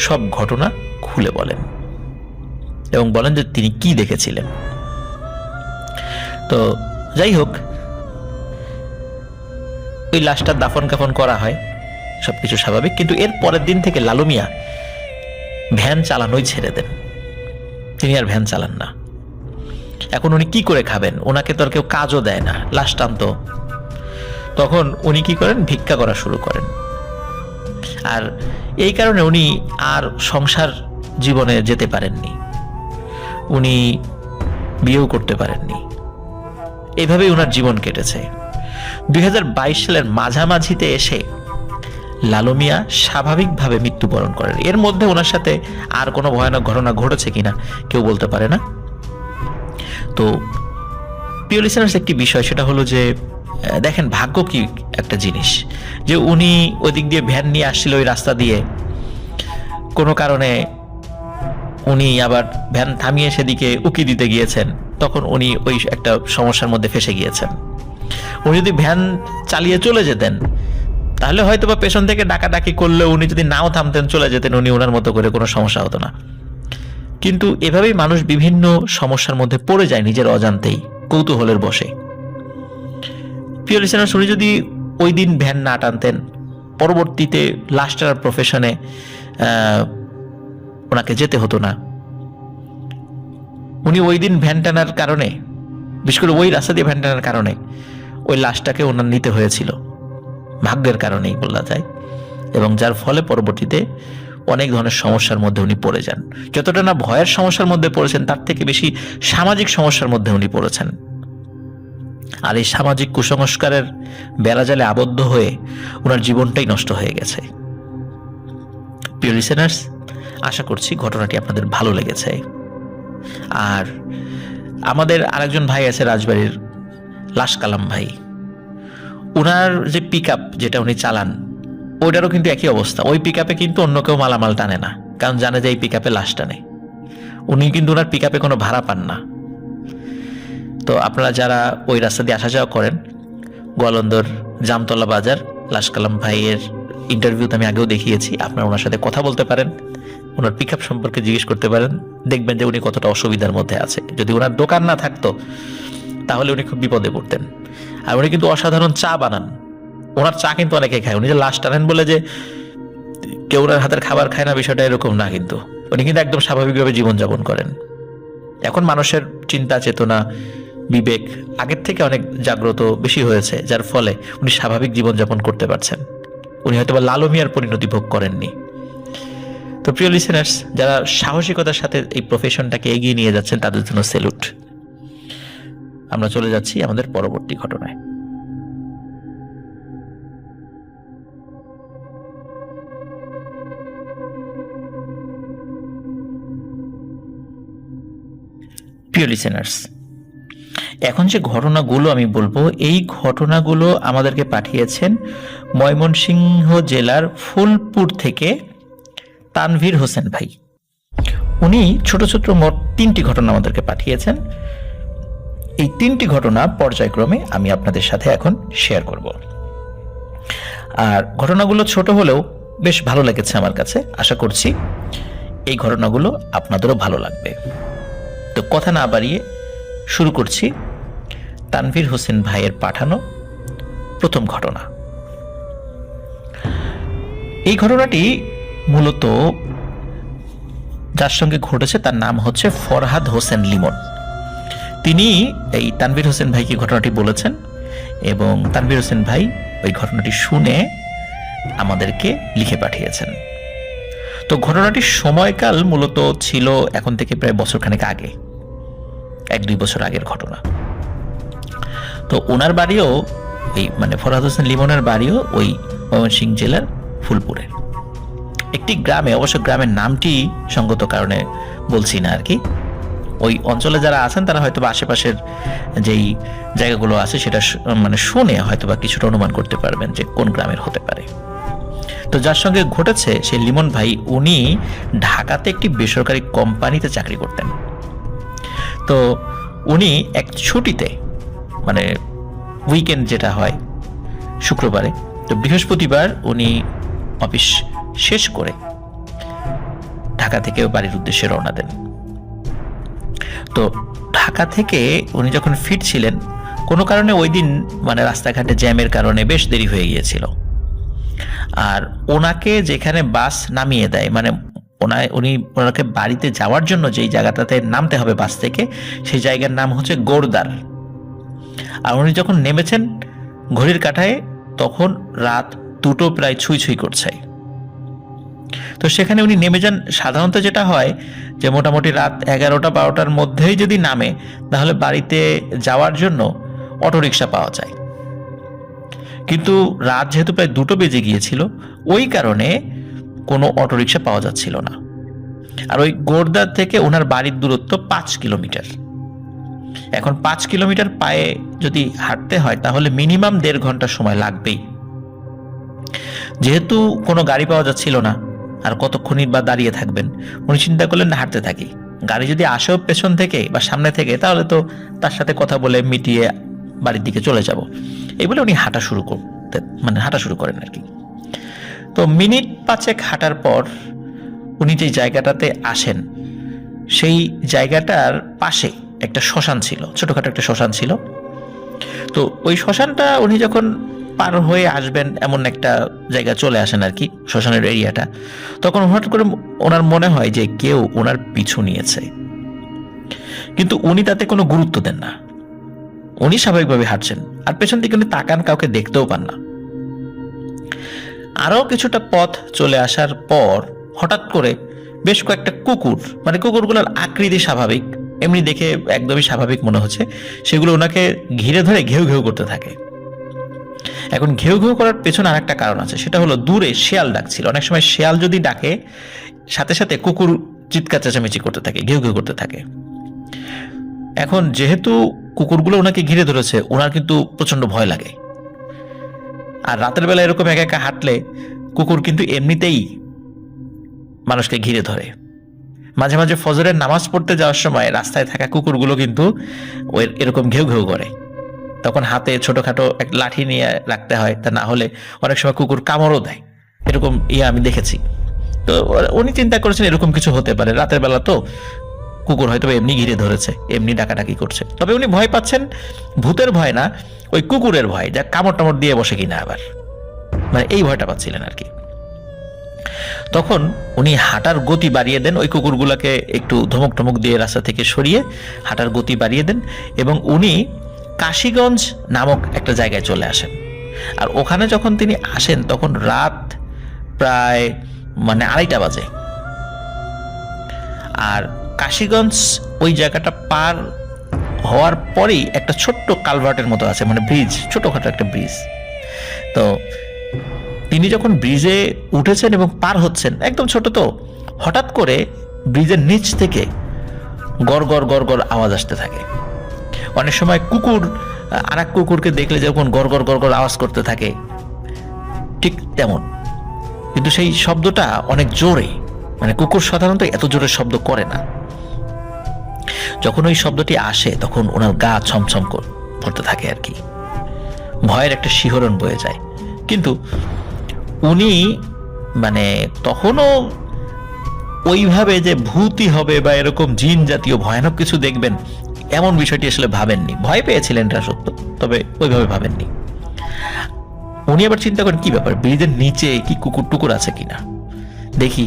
সব ঘটনা খুলে বলেন এবং বলেন যে তিনি কি দেখেছিলেন। তো যাই হোক, ওই লাশটার দাফন কাফন করা হয়, সবকিছু স্বাভাবিক। কিন্তু এর পরের দিন থেকে লালু মিয়া ভ্যান চালানোই ছেড়ে দেন, তিনি আর ভ্যান চালান না। এখন উনি কি করে খাবেন, ওনাকে তো আর কেউ কাজও দেয় না, লাশ টানতো। তখন উনি কি করেন, ভিক্ষা করা শুরু করেন। আর এই কারণে উনি আর সংসার জীবনে যেতে পারেননি, উনি বিয়েও করতে পারেননি, এইভাবেই ওনার জীবন কেটেছে। 2022 সালের মাঝামাঝিতে এসে লালু মিয়া স্বাভাবিকভাবে মৃত্যুবরণ করেন। এর মধ্যে ওনার সাথে আর কোনো ভয়ানক ঘটনা ঘটেছে কিনা কেউ বলতে পারে না। তো প্রিয় লিসেনার্স, একটি বিষয় সেটা হলো যে দেখেন ভাগ্য কি একটা জিনিস, যে উনি ওই দিক দিয়ে ভ্যান নিয়ে আসছিল ওই রাস্তা দিয়ে, কোনো কারণে উনি আবার ভ্যান থামিয়ে সেদিকে উকি দিতে গিয়েছেন, তখন উনি ওই একটা সমস্যার মধ্যে ফেসে গিয়েছেন। উনি যদি ভ্যান চালিয়ে চলে যেতেন, তাহলে হয়তো বা পেছন থেকে ডাকাডাকি করলে উনি যদি নাও থামতেন, চলে যেতেন, উনি ওনার মতো করে, কোনো সমস্যা হতো না। কিন্তু এভাবেই মানুষ বিভিন্ন সমস্যার মধ্যে পড়ে যায় নিজের অজান্তেই, কৌতূহলের বশে। প্রিয় লিসেনার্স, উনি যদি ওই দিন ভ্যান না টানতেন, পরবর্তীতে লাশ টানার প্রফেশনে ওনাকে যেতে হতো না। উনি ওই দিন ভ্যান টানার কারণে, বিশেষ করে ওই রাস্তা দিয়ে ভ্যান টানার কারণে ওই লাশটাকে ওনার নিতে হয়েছিল, ভাগ্যের কারণেই বলা যায়, এবং যার ফলে পরবর্তীতে অনেক ধরনের সমস্যার মধ্যে উনি পড়ে যান। যতটা না ভয়ের সমস্যার মধ্যে পড়েছেন, তার থেকে বেশি সামাজিক সমস্যার মধ্যে উনি পড়েছেন। আর এই সামাজিক কুসংস্কারের বেড়াজালে আবদ্ধ হয়ে ওনার জীবনটাই নষ্ট হয়ে গেছে। প্রিয় লিসেনার্স, আশা করছি ঘটনাটি আপনাদের ভালো লেগেছে। আর আমাদের আরেকজন ভাই আছে রাজবাড়ির, লাশ কালাম ভাই, ওনার যে পিক আপ যেটা উনি চালান, ওইটারও কিন্তু একই অবস্থা। ওই পিক আপে কিন্তু অন্য কেউ মালামাল টানে না, কারণ জানে যে এই পিক আপে লাশ টানে। উনি কিন্তু ওনার পিক আপে কোনো ভাড়া পান না। তো আপনারা যারা ওই রাস্তা দিয়ে আসা যাওয়া করেন, গোয়ালন্দর জামতলা বাজার, লাশ কালাম ভাইয়ের ইন্টারভিউতে আমি আগেও দেখিয়েছি, আপনারা ওনার সাথে কথা বলতে পারেন, ওনার পিক আপ সম্পর্কে জিজ্ঞেস করতে পারেন। দেখবেন যে উনি কতটা অসুবিধার মধ্যে আছে। যদি ওনার দোকান না থাকতো তাহলে উনি খুব বিপদে পড়তেন। আর উনি কিন্তু অসাধারণ চা বানান। ওনার চা কিন্তু অনেকে খায়। উনি যে লাশ টানেন বলে যে কেউ ওনার হাতের খাবার খায় না, বিষয়টা এরকম না। কিন্তু উনি কিন্তু একদম স্বাভাবিকভাবে জীবনযাপন করেন। এখন মানুষের চিন্তা চেতনা বিবেক আগের থেকে অনেক জাগ্রত বেশি হয়েছে, যার ফলে উনি স্বাভাবিক জীবনযাপন করতে পারছেন। উনি হয়তো বা লালমিয়ার পরিণতি ভোগ করেননি। তো প্রিয় লিসেনার্স, যারা সাহসিকতার সাথে এই প্রফেশনটাকে এগিয়ে নিয়ে যাচ্ছেন, তাদের জন্য স্যালুট। আমরা চলে যাচ্ছি আমাদের পরবর্তী ঘটনায়। প্রিয় লিসেনার্স, এখন যে ঘটনাগুলো আমি বলবো, এই ঘটনাগুলো আমাদেরকে পাঠিয়েছেন ময়মনসিংহ জেলার ফুলপুর থেকে তানভীর হোসেন ভাই। উনি ছোট ছোট মোট 3টি ঘটনা আমাদেরকে পাঠিয়েছেন। এই 3টি ঘটনা পর্যায়ক্রমে আমি আপনাদের সাথে এখন শেয়ার করব। আর ঘটনাগুলো ছোট হলেও বেশ ভালো লেগেছে আমার কাছে। আশা করছি এই ঘটনাগুলো আপনাদেরও ভালো লাগবে। তো কথা না বাড়িয়ে শুরু করছি তানভীর হোসেন ভাইয়ের পাঠানো প্রথম ঘটনা। এই ঘটনাটি মূলত যার সঙ্গে ঘটেছে তার নাম হচ্ছে ফরহাদ হোসেন লিমন। তিনি এই তানভীর হোসেন ভাইকে ঘটনাটি বলেছেন এবং তানভীর হোসেন ভাই ওই ঘটনাটি শুনে আমাদেরকে লিখে পাঠিয়েছেন। তো ঘটনাটির সময়কাল মূলত ছিল এখন থেকে প্রায় বছরখানেক আগে, 1-2 বছর আগের ঘটনা। তো ওনার বাড়িও এই ফরহাদ হোসেন লিমনের বাড়িও ওই ময়মনসিংহ জেলার ফুলপুরে একটি গ্রামে। অবশ্য গ্রামের নামটি সঙ্গত কারণে বলছি না আর কি। ওই অঞ্চলে যারা আছেন তারা হয়তো বা আশেপাশের যেই জায়গাগুলো আছে সেটা শুনে হয়তো বা কিছুটা অনুমান করতে পারবেন যে কোন গ্রামের হতে পারে। তো যার সঙ্গে ঘটেছে সেই লিমন ভাই, উনি ঢাকাতে একটি বেসরকারি কোম্পানিতে চাকরি করতেন। তো উনি এক ছুটিতে, উইকেন্ড যেটা হয় শুক্রবারে, তো বৃহস্পতিবার উনি অফিস শেষ করে ঢাকা থেকে বাড়ির উদ্দেশ্যে রওনা দেন। তো ঢাকা থেকে উনি যখন ফিরছিলেন, কোনো কারণে ওই দিন রাস্তাঘাটে জ্যামের কারণে বেশ দেরি হয়ে গিয়েছিল। আর ওনাকে যেখানে বাস নামিয়ে দেয়, ওনাকে বাড়িতে যাওয়ার জন্য যেই জায়গাটাতে নামতে হবে বাস থেকে, সেই জায়গার নাম হচ্ছে গোরদার। আর উনি যখন নেমেছেন ঘড়ির কাঁটায়, তখন রাত 2টো প্রায় ছুঁই ছুঁই করছে। তো সেখানে উনি নেমে যান। সাধারণত যেটা হয় যে মোটামুটি রাত 11টা-12টার মধ্যেই যদি নামে, তাহলে বাড়িতে যাওয়ার জন্য অটোরিকশা পাওয়া যায়। কিন্তু রাত যেহেতু প্রায় 2টো বেজে গিয়েছিল, ওই কারণে কোনো অটোরিকশা পাওয়া যাচ্ছিল না। আর ওই গোরদার থেকে ওনার বাড়ির দূরত্ব 5 কিলোমিটার। এখন 5 কিলোমিটার পায়ে যদি হাঁটতে হয় তাহলে মিনিমাম 1.5 ঘন্টা সময় লাগবেই। যেহেতু কোনো গাড়ি পাওয়া যাচ্ছিল না, আর কতক্ষণই বা দাঁড়িয়ে থাকবেন, উনি চিন্তা করলেন না হাঁটতে থাকি। গাড়ি যদি আসেও পেছন থেকে বা সামনে থেকে, তাহলে তো তার সাথে কথা বলে মিটিয়ে বাড়ির দিকে চলে যাব। এই বলে উনি হাঁটা শুরু করেন আর কি। তো মিনিট 5 হাঁটার পর উনি যে জায়গাটাতে আসেন, সেই জায়গাটার পাশে একটা শ্মশান ছিল, ছোটখাটো একটা শ্মশান ছিল। তো ওই শ্মশানটা উনি যখন পার হয়ে আসবেন এমন একটা জায়গা চলে আসেন আর কি, শ্মশানের এরিয়াটা, তখন হঠাৎ করে ওনার মনে হয় যে কেউ ওনার পিছু নিয়েছে, কিন্তু উনি তাতে কোনো গুরুত্ব দেন না। উনি স্বাভাবিকভাবে হাঁটছেন, আর পেছন দিকে উনি তাকান, কাউকে দেখতেও পান না। আরো কিছুটা পথ চলে আসার পর হঠাৎ করে বেশ কয়েকটা কুকুর, মানে কুকুরগুলোর আকৃতি স্বাভাবিক, এমনি দেখে একদমই স্বাভাবিক মনে হচ্ছে, সেগুলো ওনাকে ঘিরে ধরে ঘেউ ঘেউ করতে থাকে। এখন ঘেউ ঘেউ করার পেছনে আর একটা কারণ আছে, সেটা হলো দূরে শেয়াল ডাকছিল। অনেক সময় শেয়াল যদি ডাকে, সাথে সাথে কুকুর চিৎকার চেঁচামেচি করতে থাকে, ঘেউ ঘেউ করতে থাকে। এখন যেহেতু কুকুরগুলো ওনাকে ঘিরে ধরেছে, ওনার কিন্তু প্রচন্ড ভয় লাগে। আর রাতের বেলা এরকম একা একা হাঁটলে কুকুর কিন্তু এমনিতেই মানুষকে ঘিরে ধরে। মাঝে মাঝে ফজরের নামাজ পড়তে যাওয়ার সময় রাস্তায় থাকা কুকুরগুলো কিন্তু ওই এরকম ঘেউ ঘেউ করে। তখন হাতে ছোটখাটো এক লাঠি নিয়ে রাখতে হয়, তা না হলে অনেক সময় কুকুর কামড়ও দেয়, এরকম আমি দেখেছি। তো উনি চিন্তা করেছেন এরকম কিছু হতে পারে, রাতের বেলা তো কুকুর হয়তো এমনি ঘিরে ধরেছে, এমনি ডাকাডাকি করছে। তবে উনি ভয় পাচ্ছেন ভূতের ভয় না, ওই কুকুরের ভয়, যা কামড় টামড় দিয়ে বসে কিনা আবার, মানে এই ভয়টা পাচ্ছিলেন আর কি। তখন উনি হাঁটার গতি বাড়িয়ে দেন, ওই কুকুরগুলোকে একটু ধমক টমক দিয়ে রাস্তা থেকে সরিয়ে হাঁটার গতি বাড়িয়ে দেন, এবং উনি কাশীগঞ্জ নামক একটা জায়গায় চলে আসেন। আর ওখানে যখন তিনি আসেন তখন রাত প্রায় 2:30 বাজে। আর কাশীগঞ্জ ওই জায়গাটা পার হওয়ার পরেই একটা ছোট্ট কালভার্টের মতো আছে, মানে ব্রিজ, ছোটখাটো একটা ব্রিজ। তো তিনি যখন ব্রিজে উঠেছেন এবং পার হচ্ছেন, একদম ছোট তো, হঠাৎ করে ব্রিজের নিচ থেকে গড় গড় গড় গড় আওয়াজ আসতে থাকে। অনেক সময় কুকুর আর এক কুকুরকে দেখলে যখন গড় গড় গড় গড় আওয়াজ করতে থাকে, ঠিক তেমন, কিন্তু সেই শব্দটা অনেক জোরে, মানে কুকুর সাধারণত এত জোরে শব্দ করে না। যখন ওই শব্দটি আসে তখন ওনার গা ছমছম করতে থাকে আর কি, ভয়ের একটা শিহরণ বয়ে যায়। কিন্তু উনি মানে তখনও ওইভাবে যে ভূতই হবে বা এরকম জিন জাতীয় ভয়ানক কিছু দেখবেন এমন বিষয়টি আসলে ভাবেননি। ভয় পেয়েছিলেন এটা সত্য, তবে ওইভাবে ভাবেননি। উনি আবার চিন্তা করেন কি ব্যাপার, ব্রিজের নিচে কি কুকুর টুকুর আছে কিনা, দেখি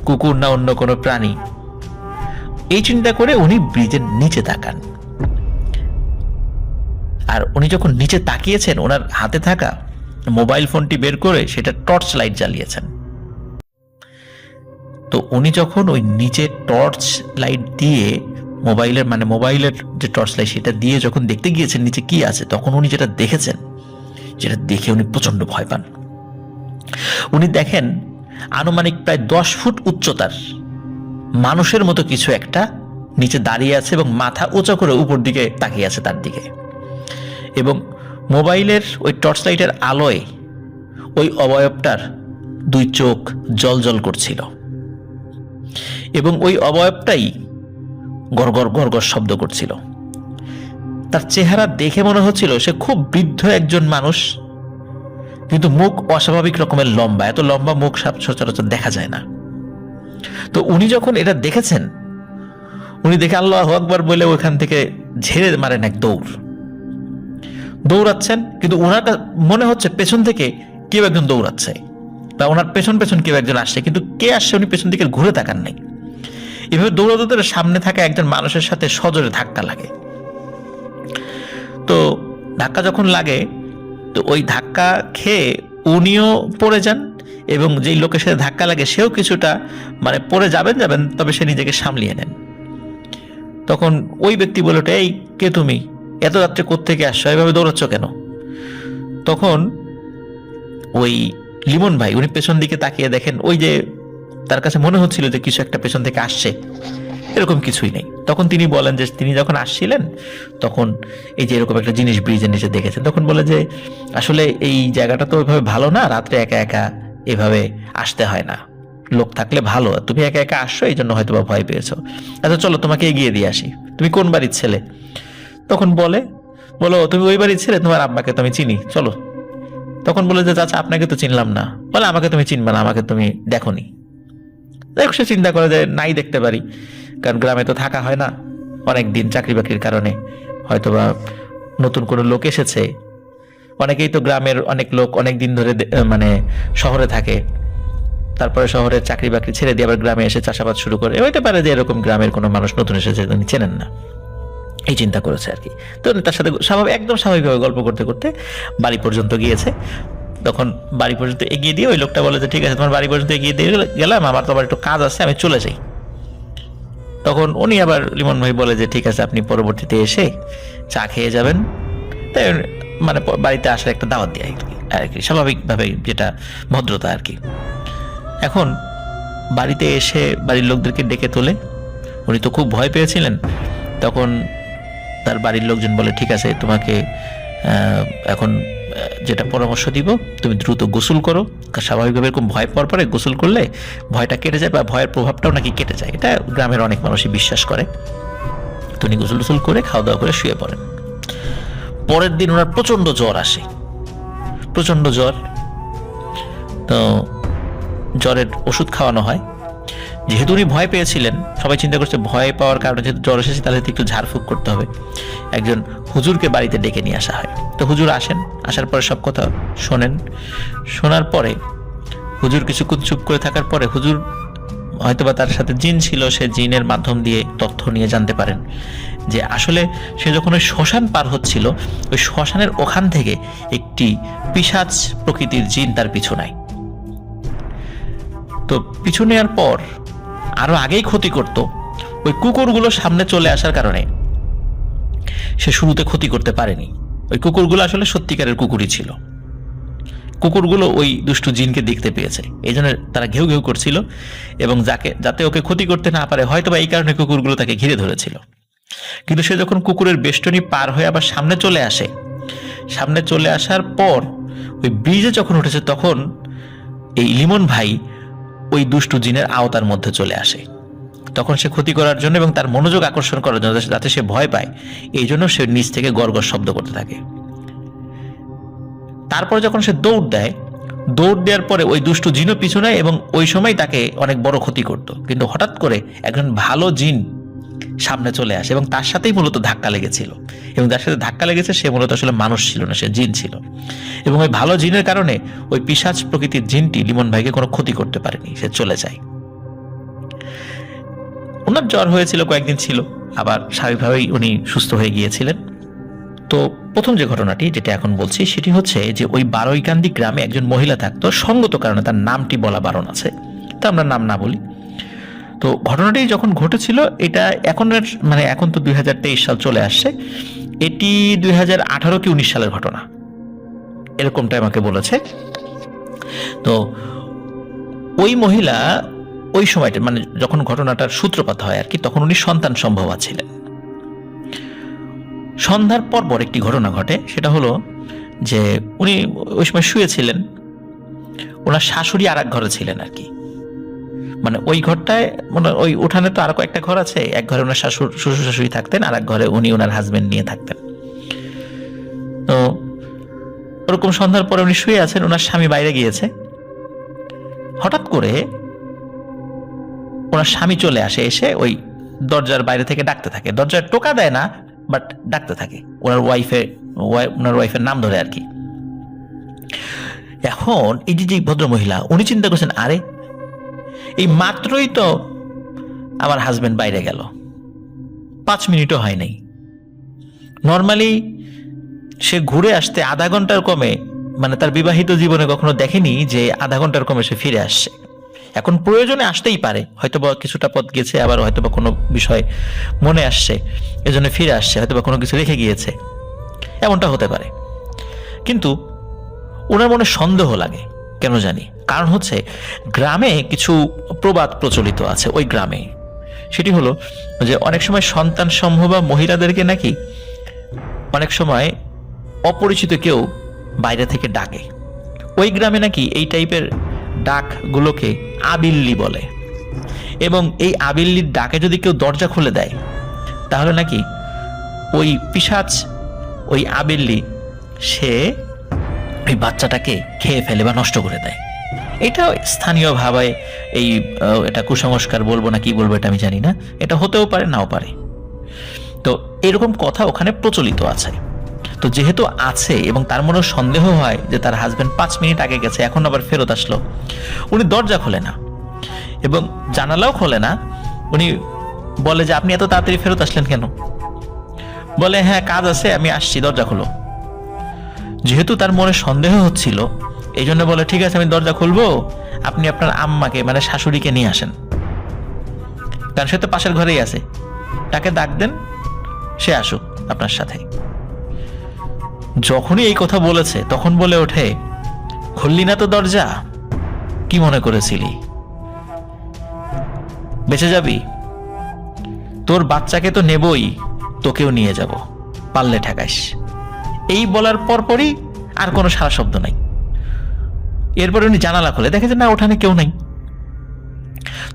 কুকুর না অন্য কোনো প্রাণী। এই চিন্তা করে উনি ব্রিজের নিচে তাকান। আর উনি যখন নিচে তাকিয়েছেন, ওনার হাতে থাকা মোবাইল ফোনটি বের করে সেটা টর্চ লাইট জ্বালিয়েছেন। তো উনি যখন ওই নিচে টর্চ লাইট দিয়ে মোবাইলের যে টর্চ লাইট সেটা দিয়ে যখন দেখতে গিয়েছেন নিচে কি আছে, তখন উনি যেটা দেখেছেন, যেটা দেখে উনি প্রচন্ড ভয় পান। উনি দেখেন আনুমানিক প্রায় 10 ফুট উচ্চতার মানুষের মতো কিছু একটা নিচে দাঁড়িয়ে আছে এবং মাথা উঁচু করে উপর দিকে তাকিয়ে আছে তার দিকে, এবং মোবাইলের ওই টর্চ লাইটের আলোয় ওই অবয়বটার 2 চোখ জ্বলজ্বল করছিল, এবং ওই অবয়বটাই গড়গড় গড়গড় শব্দ করছিল। তার চেহারা দেখে মনে হচ্ছিল সে খুব বৃদ্ধ একজন মানুষ, কিন্তু মুখ অস্বাভাবিক রকমের লম্বা, এত লম্বা মুখ সচরাচর দেখা যায় না। তো উনি যখন এটা দেখেছেন, উনি দেখে আল্লাহু আকবার বলে ওইখান থেকে ঝেড়ে মারেন এক দৌড়াচ্ছেন, কিন্তু ওনার মনে হচ্ছে পেছন থেকে কেউ একজন দৌড়াচ্ছে বা ওনার পেছন পেছন কেউ একজন আসছে, কিন্তু কে আসছে উনি পেছন দিকে ঘুরে তাকান নাই। এভাবে দৌড়াতে সামনে থাকা একজন মানুষের সাথে সজোরে ধাক্কা লাগে। তো ধাক্কা যখন লাগে, তো ওই ধাক্কা খেয়ে উনিও পড়ে যান, এবং যেই লোকের সাথে ধাক্কা লাগে সেও কিছুটা পড়ে যাবেন, তবে সে নিজেকে সামলিয়ে নেন। তখন ওই ব্যক্তি বলে ওঠে, এই কে তুমি, এত রাত্রে কোত্থেকে আসছো, এভাবে দৌড়াচ্ছ কেন? তখন ওই লিমন ভাই উনি পেছন দিকে তাকিয়ে দেখেন, ওই যে তার কাছে মনে হচ্ছিল যে কিছু একটা পেছন থেকে আসছে, এরকম কিছুই নেই। তখন তিনি বলেন যে তিনি যখন আসছিলেন তখন এই যে এরকম একটা জিনিস ব্রিজের নিচে দেখেছেন। তখন বলে যে আসলে এই জায়গাটা তো ওইভাবে ভালো না, রাত্রে একা একা এভাবে আসতে হয় না, লোক থাকলে ভালো, তুমি একা একা আসছো এই জন্য হয়তো বা ভয় পেয়েছো। আচ্ছা চলো তোমাকে এগিয়ে দিয়ে আসি, তুমি কোন বাড়ির ছেলে? তখন বলো তুমি ওই বাড়ির ছেলে, তোমার আব্বাকে তো আমি চিনি, চলো। তখন বলে যে চাচা আপনাকে তো চিনলাম না। বলে আমাকে তুমি চিনবে না, আমাকে তুমি দেখোনি। সে চিন্তা করে যে নাই দেখতে পারি, কারণ গ্রামে তো থাকা হয় না অনেক দিন চাকরি বাকরির কারণে, হয়তোবা নতুন কোনো লোক এসেছে। অনেকেই তো গ্রামের অনেক লোক অনেক দিন ধরে মানে শহরে থাকে, তারপরে শহরের চাকরি বাকরি ছেড়ে দিয়ে আবার গ্রামে এসে চাষাবাদ শুরু করে। হইতে পারে যে এরকম গ্রামের কোনো মানুষ নতুন এসেছে, তিনি চেনেন না, এই চিন্তা করেছে আর কি। তো তার সাথে একদম স্বাভাবিকভাবে গল্প করতে করতে বাড়ি পর্যন্ত গিয়েছে। তখন বাড়ি পর্যন্ত এগিয়ে দিয়ে ওই লোকটা বলে যে ঠিক আছে, তোমার বাড়ি পর্যন্ত এগিয়ে দিয়ে গেলাম, আমার তো আবার একটু কাজ আছে, আমি চলে যাই। তখন উনি আবার, লিমন ভাই বলে যে ঠিক আছে, আপনি পরবর্তীতে এসে চা খেয়ে যাবেন। তাই মানে বাড়িতে আসার একটা দাওয়াত দেয় আর কি, স্বাভাবিকভাবে, যেটা ভদ্রতা আর কি। এখন বাড়িতে এসে বাড়ির লোকদেরকে ডেকে তোলে। উনি তো খুব ভয় পেয়েছিলেন। তখন তার বাড়ির লোকজন বলে ঠিক আছে, তোমাকে এখন যেটা পরামর্শ দিব, তুমি দ্রুত গোসল করো। স্বাভাবিকভাবে এরকম ভয় পাওয়ার পরে গোসল করলে ভয়টা কেটে যায়, বা ভয়ের প্রভাবটাও নাকি কেটে যায়, এটা গ্রামের অনেক মানুষই বিশ্বাস করে। তো উনি গোসল টোসল করে খাওয়া দাওয়া করে শুয়ে পড়েন। পরের দিন ওনার প্রচন্ড জ্বর আসে, প্রচন্ড জ্বর। তো জ্বরের ওষুধ খাওয়ানো হয়। যেহেতু উনি ভয় পেয়েছিলেন, সবাই চিন্তা করছে ভয় পাওয়ার কারণে যেহেতু জ্বর এসেছে, তাহলে একটু ঝাড়ফুঁক করতে হবে। একজন হুজুরকে বাড়িতে ডেকে নিয়ে আসা হয়। তো হুজুর আসেন, আসার পরে সব কথা শোনেন। শোনার পরে হুজুর কিছুক্ষণ চুপ করে থাকার পরে, হুজুর হয়তোবা তার সাথে জিন ছিল, সে জিনের মাধ্যম দিয়ে তথ্য নিয়ে জানতে পারেন যে আসলে সে যখন ওই শ্মশান পার হচ্ছিল, ওই শ্মশানের ওখান থেকে একটি পিশাচ প্রকৃতির জিন তার পিছু নেয়। তো পিছু নেওয়ার পর আরো আগেই ক্ষতি করত। ওই কুকুরগুলো সামনে চলে আসার কারণে সে শুরুতে ক্ষতি করতে পারেনি। ওই কুকুরগুলো আসলে সত্যিকারের কুকুরই ছিল। কুকুরগুলো ওই দুষ্টু জিনকে দেখতে পেয়েছে, এই জন্য তারা ঘেউ ঘেউ করছিল, এবং যাতে ওকে ক্ষতি করতে না পারে, হয়তো বা এই কারণে কুকুরগুলো তাকে ঘিরে ধরেছিল। কিন্তু সে যখন কুকুরের বেষ্টনী পার হয়ে আবার সামনে চলে আসে, সামনে চলে আসার পর ওই ব্রিজে যখন উঠেছে, তখন এই লিমন ভাই ওই দুষ্টু জিনের আওতার মধ্যে চলে আসে। তখন সে ক্ষতি করার জন্য এবং তার মনোযোগ আকর্ষণ করার জন্য, যাতে সে ভয় পায়, এই জন্য সে নিচ থেকে গড়গড় শব্দ করতে থাকে। তারপর যখন সে দৌড় দেওয়ার পরে ওই দুষ্টু জিনও পিছু নেয়, এবং ওই সময় তাকে অনেক বড় ক্ষতি করত। কিন্তু হঠাৎ করে একজন ভালো জিন সামনে চলে আসে, এবং তার সাথেই মূলত ধাক্কা লেগেছিল। এবং যার সাথে ধাক্কা লেগেছে সে মূলত আসলে মানুষ ছিল না, সে জিন ছিল। এবং ওই ভালো জিনের কারণে ওই পিশাচ প্রকৃতির জিনটি লিমন ভাইকে কোনো ক্ষতি করতে পারেনি, সে চলে যায়। ওনার জ্বর হয়েছিল, কয়েকদিন ছিল, আবার স্বাভাবিকভাবেই উনি সুস্থ হয়ে গিয়েছিলেন। তো প্রথম যে ঘটনাটি, যেটা এখন বলছি, সেটি হচ্ছে যে ওই বারৈকান্দি গ্রামে একজন মহিলা থাকতো। সঙ্গত কারণে তার নামটি বলা বারণ আছে, তা আমরা নাম না বলি। তো ঘটনাটি যখন ঘটেছিল, এটা এখন তো 2023 সাল চলে আসছে, এটি 2018 কি 19 সালের ঘটনা, এরকমটাই আমাকে বলেছে। তো ওই মহিলা ওই সময়টা, মানে যখন ঘটনাটার সূত্রপাত হয় আর কি, তখন উনি সন্তান সম্ভবা ছিলেন। সন্ধ্যার পর একটি ঘটনা ঘটে, সেটা হলো যে উনি ওই সময় শুয়েছিলেন, ওনার শাশুড়ি আর এক ঘরে ছিলেন আর কি। মানে ওই ঘরটায়, মানে ওই উঠানে তো আরো কয়েকটা ঘর আছে, এক ঘরে ওনার শ্বশুর শাশুড়ি থাকতেন, আর এক ঘরে উনি ওনার হাজবেন্ড নিয়ে থাকতেন। তো ওরকম সন্ধ্যার পরে উনি শুয়ে আছেন, ওনার স্বামী বাইরে গিয়েছে। হঠাৎ করে ওনার স্বামী চলে আসে, এসে ওই দরজার বাইরে থেকে ডাকতে থাকে। দরজায় টোকা দেয় না, বাট ডাকতে থাকে ওনার ওয়াইফের নাম ধরে আর কি। এখন এই যে ভদ্র মহিলা, উনি চিন্তা করছেন, আরে এই মাত্রই তো আমার হাজবেন্ড বাইরে গেল, 5 মিনিটও হয় নাই। নর্মালি সে ঘুরে আসতে আধা ঘন্টার কমে, মানে তার বিবাহিত জীবনে কখনো দেখেনি যে আধা ঘন্টার কমে সে ফিরে আসছে। এখন প্রয়োজনে আসতেই পারে, হয়তোবা কিছুটা পথ গেছে, আবার হয়তোবা কোনো বিষয় মনে আসছে, এজন্য ফিরে আসছে, হয়তোবা কোনো কিছু রেখে গিয়েছে, এমনটা হতে পারে। কিন্তু ওনার মনে সন্দেহ লাগে, কেন জানি। কারণ হচ্ছে গ্রামে কিছু প্রবাদ প্রচলিত আছে ওই গ্রামে। সেটি হলো যে অনেক সময় সন্তান সম্ভবা মহিলাদেরকে নাকি অনেক সময় অপরিচিত কেউ বাইরে থেকে ডাকে। ওই গ্রামে নাকি এই টাইপের ডাকগুলোকে আবিল্লি বলে, এবং এই আবিল্লির ডাকে যদি কেউ দরজা খুলে দেয়, তাহলে নাকি ওই পিশাচ, ওই আবিল্লি, সে ওই বাচ্চাটাকে খেয়ে ফেলে বা নষ্ট করে দেয়। এটা স্থানীয়ভাবে এটা কুসংস্কার বলবো না কি বলবো এটা আমি জানি না, এটা হতেও পারে নাও পারে। তো এরকম কথা ওখানে প্রচলিত আছে। তো যেহেতু আছে এবং তার মনে সন্দেহ হয় যে তার হাজবেন্ড 5 মিনিট আগে গেছে, এখন আবার ফেরত আসলো, উনি দরজা খোলে না এবং জানালাও খোলে না। উনি বলে যে আপনি এত তাড়াতাড়ি ফেরত আসলেন কেন? বলে হ্যাঁ কাজ আছে, আমি আসছি, দরজা খোলো। যেহেতু তার মনে সন্দেহ হচ্ছিল, এই জন্য বলে ঠিক আছে আমি দরজা খুলবো, আপনি আপনার আম্মাকে মানে শাশুড়িকে নিয়ে আসেন, কারণ সে তো পাশের ঘরেই আছে, তাকে ডাক দেন, সে আসুক আপনার সাথে। যখনই এই কথা বলেছে তখন বলে ওঠে, খুললি না তো দরজা, কি মনে করেছিলি বেঁচে যাবি? তোর বাচ্চাকে তো নেবই, তোকেও নিয়ে যাব, পারলে ঠেকাইস। এই বলার পরপরই আর কোনো সারা শব্দ নাই। এরপরে উনি জানালা খুলে দেখে যে না, ওখানে কেউ নাই।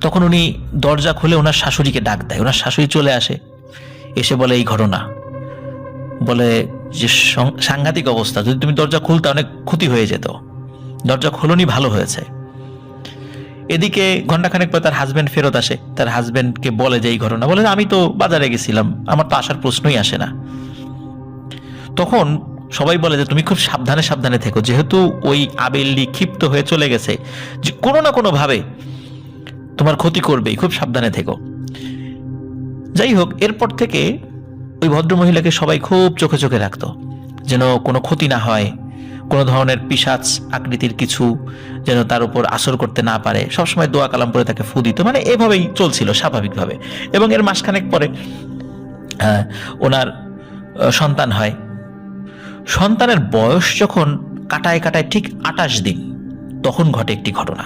তখন উনি দরজা খুলে ওনার শাশুড়িকে ডাক দেয়। ওনার শাশুড়ি চলে আসে, এসে বলে এই ঘটনা, বলে যে সাংঘাতিক অবস্থা, যদি তুমি দরজা খুলতে অনেক ক্ষতি হয়ে যেত, দরজা খোলনি, ভালো হয়েছে। এদিকে ঘন্টাখানেক পর তার হাজবেন্ড ফেরত আসে, তার হাজবেন্ডকে বলে যে এই ঘটনা, বলে আমি তো বাজারে গেছিলাম, আমার তো আসার প্রশ্নই আসে না। তখন সবাই বলে যে তুমি খুব সাবধানে সাবধানে থেকো, যেহেতু ওই আবেল্লি ক্ষিপ্ত হয়ে চলে গেছে, যে কোনো না কোনো ভাবে তোমার ক্ষতি করবেই, খুব সাবধানে থেকো। যাই হোক, এরপর থেকে ওই ভদ্র মহিলাকে সবাই খুব চোখে চোখে রাখতো, যেন কোনো ক্ষতি না হয়, কোনো ধরনের পিশাচ আকৃতির কিছু যেন তার উপর আসর করতে না পারে। সবসময় দোয়া কালাম পরে তাকে ফু দিত, মানে এভাবেই চলছিল স্বাভাবিকভাবে। এবং এর মাসখানেক পরে ওনার সন্তান হয়। সন্তানের বয়স যখন কাটায় কাটায় ঠিক 28 দিন, তখন ঘটে একটি ঘটনা।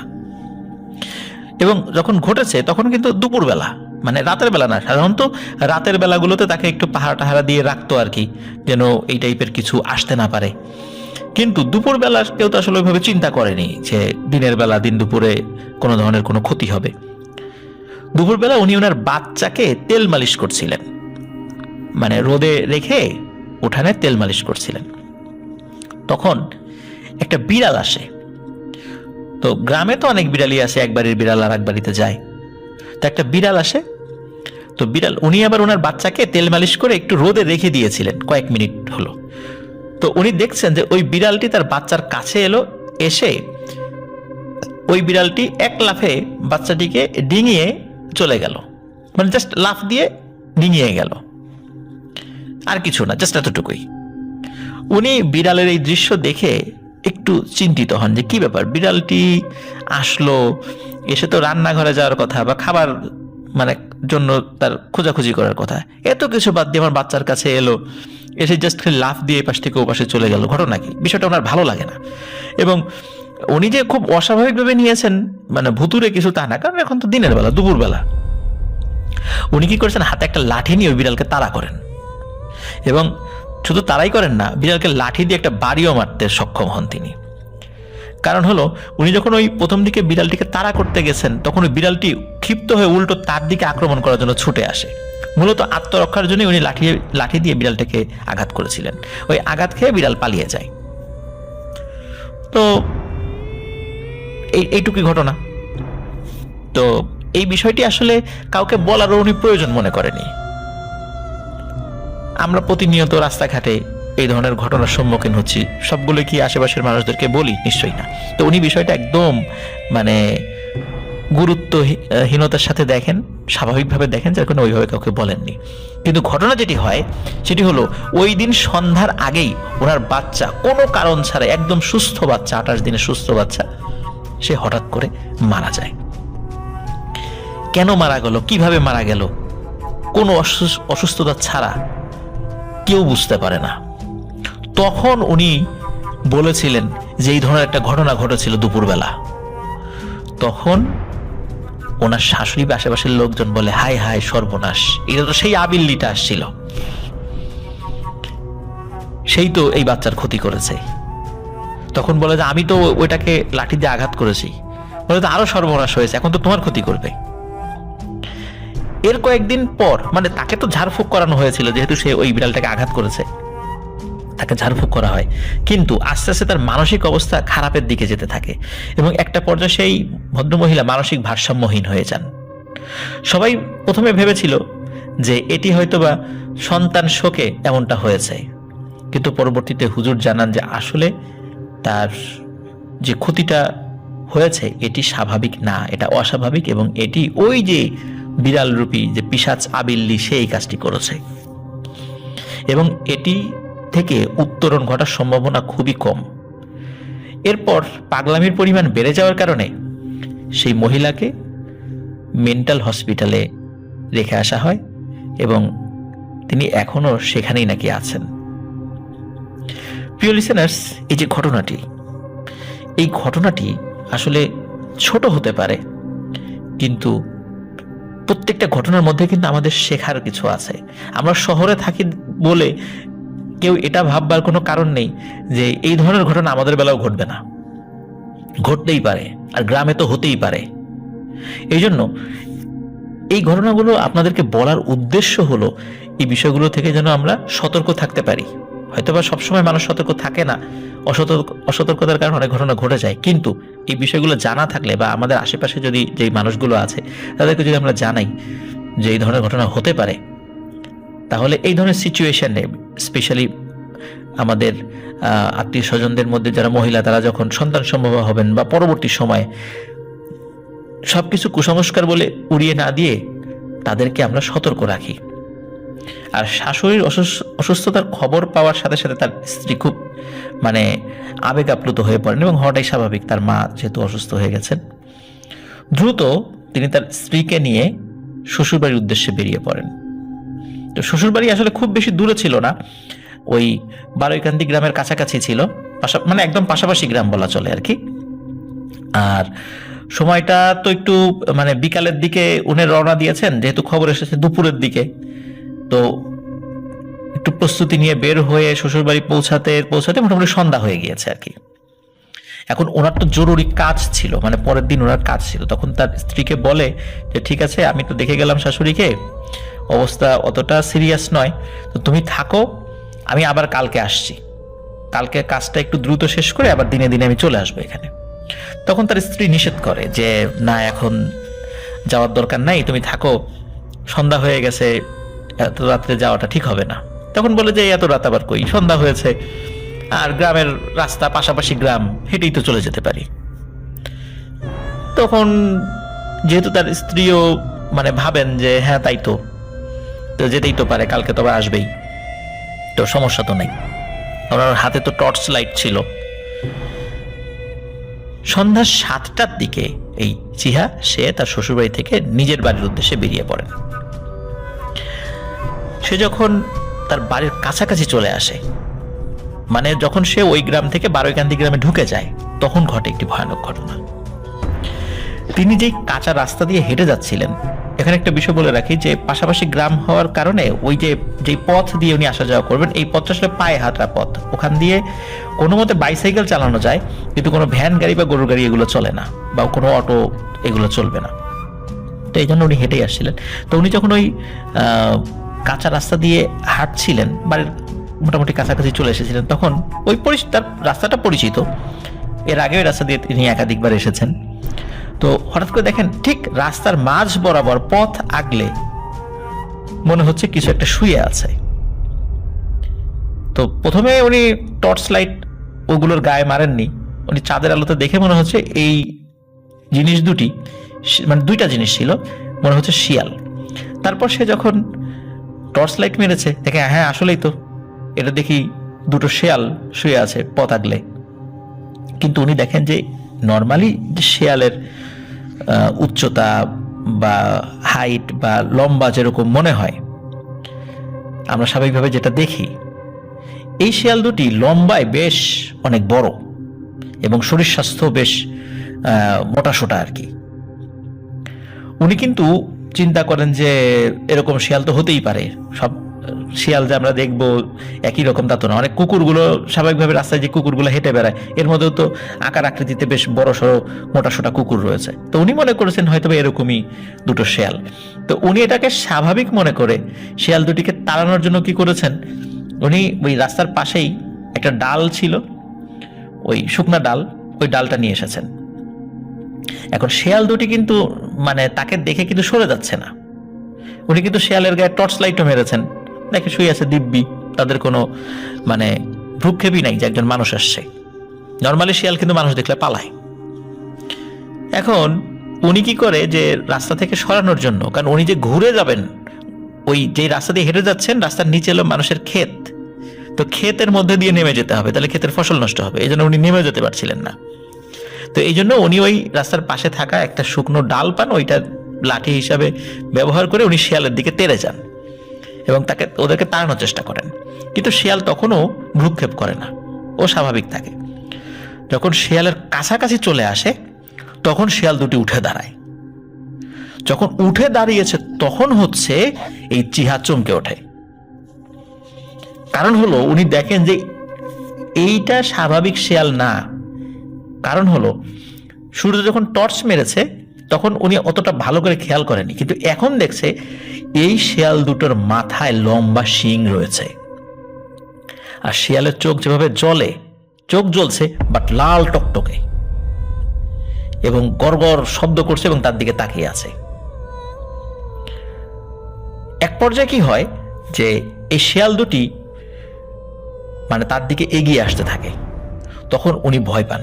এবং যখন ঘটেছে তখন কিন্তু দুপুরবেলা, মানে রাতের বেলা না। সাধারণত রাতের বেলাগুলোতে তাকে একটু পাহারা টাহারা দিয়ে রাখতো আর কি, যেন এই টাইপের কিছু আসতে না পারে। কিন্তু দুপুরবেলা কেউ তো আসলে ওইভাবে চিন্তা করেনি যে দিনের বেলা দিন দুপুরে কোনো ধরনের কোনো ক্ষতি হবে। দুপুরবেলা উনি ওনার বাচ্চাকে তেল মালিশ করছিলেন, মানে রোদে রেখে উঠানে তেল মালিশ করছিলেন। তখন একটা বিড়াল আসে। তো গ্রামে তো অনেক বিড়ালই আছে, এক বাড়ির বিড়াল আর এক বাড়িতে যায়। তো একটা বিড়াল আসে। তো বিড়াল, উনি আবার ওনার বাচ্চাকে তেল মালিশ করে একটু রোদে রেখে দিয়েছিলেন, কয়েক মিনিট হলো। তো উনি দেখছেন যে ওই বিড়ালটি তার বাচ্চার কাছে এলো, এসে ওই বিড়ালটি এক লাফে বাচ্চাটিকে ডিঙিয়ে চলে গেল, মানে জাস্ট লাফ দিয়ে ডিঙিয়ে গেল, আর কিছু না, জাস্ট এতটুকুই। উনি বিড়ালের এই দৃশ্য দেখে একটু চিন্তিত হন যে কি ব্যাপার, বিড়ালটি আসলো, এসে তো রান্নাঘরে যাওয়ার কথা বা খাবার মানে জন্য তার খোঁজাখুঁজি করার কথা, এত কিছু বাদ দিয়ে আমার বাচ্চার কাছে এলো, এসে জাস্ট লাফ দিয়ে পাশ থেকে ওপাশে চলে গেল, ঘটনা কি? বিষয়টা ওনার ভালো লাগে না। এবং উনি যে খুব অস্বাভাবিকভাবে নিয়েছেন, মানে ভুতুরে কিছু তা না, কারণ এখন তো দিনের বেলা, দুপুরবেলা। উনি কি করেছেন, হাতে একটা লাঠি নিয়ে ওই বিড়ালকে তাড়া করেন, এবং শুধু তারাই করেন না, বিড়ালকে লাঠি দিয়ে একটা বাড়িও মারতে সক্ষম হন তিনি। কারণ হলো, উনি যখন ওই প্রথম দিকে বিড়ালটিকে তাড়া করতে গেছেন, তখন ওই বিড়ালটি ক্ষিপ্ত হয়ে উল্টো তার দিকে আক্রমণ করার জন্য ছুটে আসে। মূলত আত্মরক্ষার জন্য উনি লাঠি দিয়ে বিড়ালটাকে আঘাত করেছিলেন। ওই আঘাত খেয়ে বিড়াল পালিয়ে যায়। তো এইটুকুই ঘটনা। তো এই বিষয়টি আসলে কাউকে বলারও উনি প্রয়োজন মনে করেনি। আমরা প্রতিনিয়ত রাস্তাঘাটে এই ধরনের ঘটনার সম্মুখীন হচ্ছি, সবগুলো কি আশেপাশের মানুষদেরকে বলি? নিশ্চয়ই না। তো উনি বিষয়টা একদম মানে গুরুত্বহীনতার সাথে দেখেন, স্বাভাবিকভাবে দেখেন, যার কারণে ওইভাবে কাউকে বলেননি। কিন্তু ঘটনা যেটি হয় সেটি হলো, ওই দিন সন্ধ্যার আগেই ওনার বাচ্চা কোনো কারণ ছাড়া, একদম সুস্থ বাচ্চা, 28 দিনের সুস্থ বাচ্চা, সে হঠাৎ করে মারা যায়। কেন মারা গেল, কিভাবে মারা গেল, কোনো অসুস্থতা ছাড়া কেউ বুঝতে পারে না। তখন উনি বলেছিলেন যে এই ধরনের একটা ঘটনা ঘটেছিল দুপুরবেলা। তখন ওনার শাশুড়ি বা আশেপাশের লোকজন বলে, হায় হায় সর্বনাশ, এটা তো সেই আবিল্লিটা আসছিল, সেই তো এই বাচ্চার ক্ষতি করেছে। তখন বলে যে আমি তো ওইটাকে লাঠি দিয়ে আঘাত করেছি, বলে তো আরো সর্বনাশ হয়েছে, এখন তো তোমার ক্ষতি করবে। এর কয়েকদিন পর, মানে তাকে তো ঝাড়ফুঁক করানো হয়েছিল যেহেতু সে ওই বিড়ালটাকে আঘাত করেছে, তাকে ঝাড়ফুঁক করা হয়, কিন্তু আস্তে আস্তে তার মানসিক অবস্থা খারাপের দিকে যেতে থাকে এবং একটা পর্যায়ে সেই ভদ্রমহিলা মানসিক ভারসাম্যহীন হয়ে যান। সবাই প্রথমে ভেবেছিল যে এটি হয়তোবা সন্তান শোকে এমনটা হয়েছে, কিন্তু পরবর্তীতে হুজুর জানান যে আসলে তার যে ক্ষতিটা হয়েছে এটি স্বাভাবিক না, এটা অস্বাভাবিক, এবং এটি ওই যে বিড়াল রূপী যে পিশাচ আবিল্লি সে এই কাজটি করেছে, এবং এটি থেকে উত্তরণ ঘটার সম্ভাবনা খুবই কম। এরপর পাগলামির পরিমাণ বেড়ে যাওয়ার কারণে সেই মহিলাকে মেন্টাল হসপিটালে রেখে আসা হয় এবং তিনি এখনো সেখানেই নাকি আছেন। প্রিয় লিসেনার্স, এই যে ঘটনাটি আসলে ছোট হতে পারে, কিন্তু প্রত্যেকটা ঘটনার মধ্যে কিন্তু আমাদের শেখার কিছু আছে। আমরা শহরে থাকি বলে কেউ এটা ভাববার কোনো কারণ নেই যে এই ধরনের ঘটনা আমাদের বেলাও ঘটবে না, ঘটতেই পারে, আর গ্রামে তো হতেই পারে। এই জন্য এই ঘটনাগুলো আপনাদেরকে বলার উদ্দেশ্য হলো এই বিষয়গুলো থেকে যেন আমরা সতর্ক থাকতে পারি। হয়তোবা সবসময় মানুষ সতর্ক থাকে না, অসতর্কতার কারণে অনেক ঘটনা ঘটে যায়, কিন্তু এই বিষয়গুলো জানা থাকলে বা আমাদের আশেপাশে যদি যেই মানুষগুলো আছে তাদেরকে যদি আমরা জানাই যে এই ধরনের ঘটনা হতে পারে, তাহলে এই ধরনের সিচুয়েশনে স্পেশালি আমাদের আত্মীয় স্বজনদের মধ্যে যারা মহিলা তারা যখন সন্তান সম্ভব হবেন বা পরবর্তী সময়ে সবকিছু কুসংস্কার বলে উড়িয়ে না দিয়ে তাদেরকে আমরা সতর্ক রাখি। আর শাশুড়ির অসুস্থতার খবর পাওয়ার সাথে সাথে তার স্ত্রী খুব আবেগ আপ্লুত হয়ে পড়েন এবং হওয়াটাই স্বাভাবিক, তার মা যেহেতু অসুস্থ হয়ে গেছেন। দ্রুত তিনি তার স্ত্রীকে নিয়ে শ্বশুরবাড়ির উদ্দেশ্যে বেরিয়ে পড়েন। তো শ্বশুরবাড়ি আসলে খুব বেশি দূরে ছিল না, ওই বারৈকান্দি গ্রামের কাছাকাছি ছিল, একদম পাশাপাশি গ্রাম বলা চলে আর কি। আর সময়টা তো একটু বিকালের দিকে উনি রওনা দিয়েছেন, যেহেতু খবর এসেছে দুপুরের দিকে, তো একটু প্রস্তুতি নিয়ে বের হয়ে শ্বশুরবাড়ি পৌঁছাতে মোটামুটি সন্ধ্যা হয়ে গিয়েছে আর কি। এখন ওনার তো জরুরি কাজ ছিল, পরের দিন ওনার কাজ ছিল। তখন তার স্ত্রীকে বলে যে ঠিক আছে, আমি তো দেখে গেলাম শাশুড়িকে, অবস্থা অতটা সিরিয়াস নয়, তো তুমি থাকো, আমি আবার কালকে আসছি, কালকে কাজটা একটু দ্রুত শেষ করে আবার দিনে দিনে আমি চলে আসবো এখানে। তখন তার স্ত্রী নিষেধ করে যে না, এখন যাওয়ার দরকার নাই, তুমি থাকো, সন্ধ্যা হয়ে গেছে, এত রাত্রে যাওয়াটা ঠিক হবে না। তখন বলে যে এত রাত আবার কই, সন্ধ্যা হয়েছে, আর গ্রামের রাস্তা পাশাপাশি গ্রাম, হেঁটেই তো চলে যেতে পারি। তখন যেহেতু তার স্ত্রীও ভাবেন যে হ্যাঁ তাই তো যেতেই তো পারে, কালকে তো আবার আসবেই, তো সমস্যা তো নেই। ওনার হাতে তো টর্চ লাইট ছিল। সন্ধ্যা 7টার দিকে এই চিহা সে তার শ্বশুরবাড়ি থেকে নিজের বাড়ির উদ্দেশ্যে বেরিয়ে পড়েন। সে যখন তার বাড়ির কাছাকাছি চলে আসে, যখন সে ওই গ্রাম থেকে বারৈকান্দি গ্রামে ঢুকে যায়, তখন ঘটে একটি ভয়ানক ঘটনা। তিনি যেই কাঁচা রাস্তা দিয়ে হেঁটে যাচ্ছিলেন, এখানে একটা বিষয় বলে রাখি যে পাশাপাশি গ্রাম হওয়ার কারণে ওই যে পথ দিয়ে উনি আসা যাওয়া করবেন, এই পথটা আসলে পায়ে হাঁটা পথ, ওখান দিয়ে কোনো মতে বাইসাইকেল চালানো যায়, কিন্তু কোনো ভ্যান গাড়ি বা গরুর গাড়ি এগুলো চলে না, বা কোনো অটো এগুলো চলবে না। তো এই জন্য উনি হেঁটেই আসছিলেন। তো উনি যখন ওই কাঁচা রাস্তা দিয়ে হাঁটছিলেন, বাড়ির মোটামুটি কাছাকাছি চলে এসেছিলেন, তখন ওই তার রাস্তাটা পরিচিত, এর আগে ওই রাস্তা দিয়ে তিনি একাধিকবার এসেছেন। তো হঠাৎ করে দেখেন ঠিক রাস্তার মাঝ বরাবর পথ আগলে মনে হচ্ছে কিছু একটা শুয়ে আছে। তো প্রথমে উনি টর্চ লাইট ওগুলোর গায়ে মারেননি, উনি চাঁদের আলোতে দেখে মনে হচ্ছে এই জিনিস দুটি, দুইটা জিনিস ছিল, মনে হচ্ছে শিয়াল। তারপর সে যখন টর্চ লাইট মেরেছে, দেখে হ্যাঁ আসলেই তো, এটা দেখি দুটো শিয়াল শুয়ে আছে পথ আগলে। কিন্তু উনি দেখেন যে নর্মালি যে শিয়ালের উচ্চতা বা হাইট বা লম্বা যেরকম মনে হয় আমরা স্বাভাবিকভাবে যেটা দেখি, এই শিয়াল দুটি লম্বায় বেশ অনেক বড় এবং শরীর স্বাস্থ্য বেশ মোটাসোটা আর কি। উনি কিন্তু চিন্তা করেন যে এরকম শিয়াল তো হতেই পারে, সব শিয়াল যে আমরা দেখবো একই রকম তা তো না, অনেক কুকুরগুলো স্বাভাবিকভাবে রাস্তায় যে কুকুরগুলো হেঁটে বেড়ায় এর মধ্যেও তো আকার আকৃতিতে বেশ বড় সড়ো মোটাসোটা কুকুর রয়েছে। তো উনি মনে করেছেন হয়তো এরকমই দুটো শিয়াল। তো উনি এটাকে স্বাভাবিক মনে করে শিয়াল দুটিকে তাড়ানোর জন্য কি করেছেন, উনি ওই রাস্তার পাশেই একটা ডাল ছিল, ওই শুকনা ডাল, ওই ডালটা নিয়ে এসেছেন। এখন শেয়াল দুটি কিন্তু মানে তাকে দেখে কিন্তু সরে যাচ্ছে না। উনি কিন্তু শেয়ালের গায়ে টর্চ লাইটও মেরেছেন, দেখে শুয়ে আছে দিব্যি, তাদের কোনো মানে ভ্রুক্ষেপই নাই যে একজন মানুষ আসছে। নর্মালি শিয়াল কিন্তু মানুষ দেখলে পালায়। এখন উনি কি করে যে রাস্তা থেকে সরানোর জন্য, কারণ উনি যে ঘুরে যাবেন, ওই যে রাস্তা দিয়ে হেঁটে যাচ্ছেন, রাস্তার নিচে এলো মানুষের ক্ষেত, তো ক্ষেতের মধ্যে দিয়ে নেমে যেতে হবে, তাহলে ক্ষেতের ফসল নষ্ট হবে, এই জন্য উনি নেমে যেতে পারছিলেন না। তো এই জন্য উনি ওই রাস্তার পাশে থাকা একটা শুকনো ডাল পান, ওইটা লাঠি হিসাবে ব্যবহার করে উনি শিয়ালের দিকে তেড়ে যান এবং ওদেরকে তাড়ানোর চেষ্টা করেন। কিন্তু শিয়াল তখনও ভ্রুক্ষেপ করে না, ও স্বাভাবিক থাকে। যখন শিয়ালের কাছাকাছি চলে আসে তখন শিয়াল দুটি উঠে দাঁড়ায়। যখন উঠে দাঁড়িয়েছে তখন হচ্ছে এই চিহা চমকে ওঠে। কারণ হলো উনি দেখেন যে এইটা স্বাভাবিক শিয়াল না। কারণ হলো সূর্য যখন টর্চ মেরেছে তখন উনি অতটা ভালো করে খেয়াল করেনি, কিন্তু এখন দেখছে এই শিয়াল দুটোর মাথায় লম্বা শিং রয়েছে। আর শিয়ালের চোখ যেভাবে জ্বলে, চোখ জ্বলছে বাট লাল টকটকে, এবং গড়গড় শব্দ করছে এবং তার দিকে তাকিয়ে আছে। এক পর্যায়ে কি হয় যে এই শিয়াল দুটি মানে তার দিকে এগিয়ে আসতে থাকে। তখন উনি ভয় পান।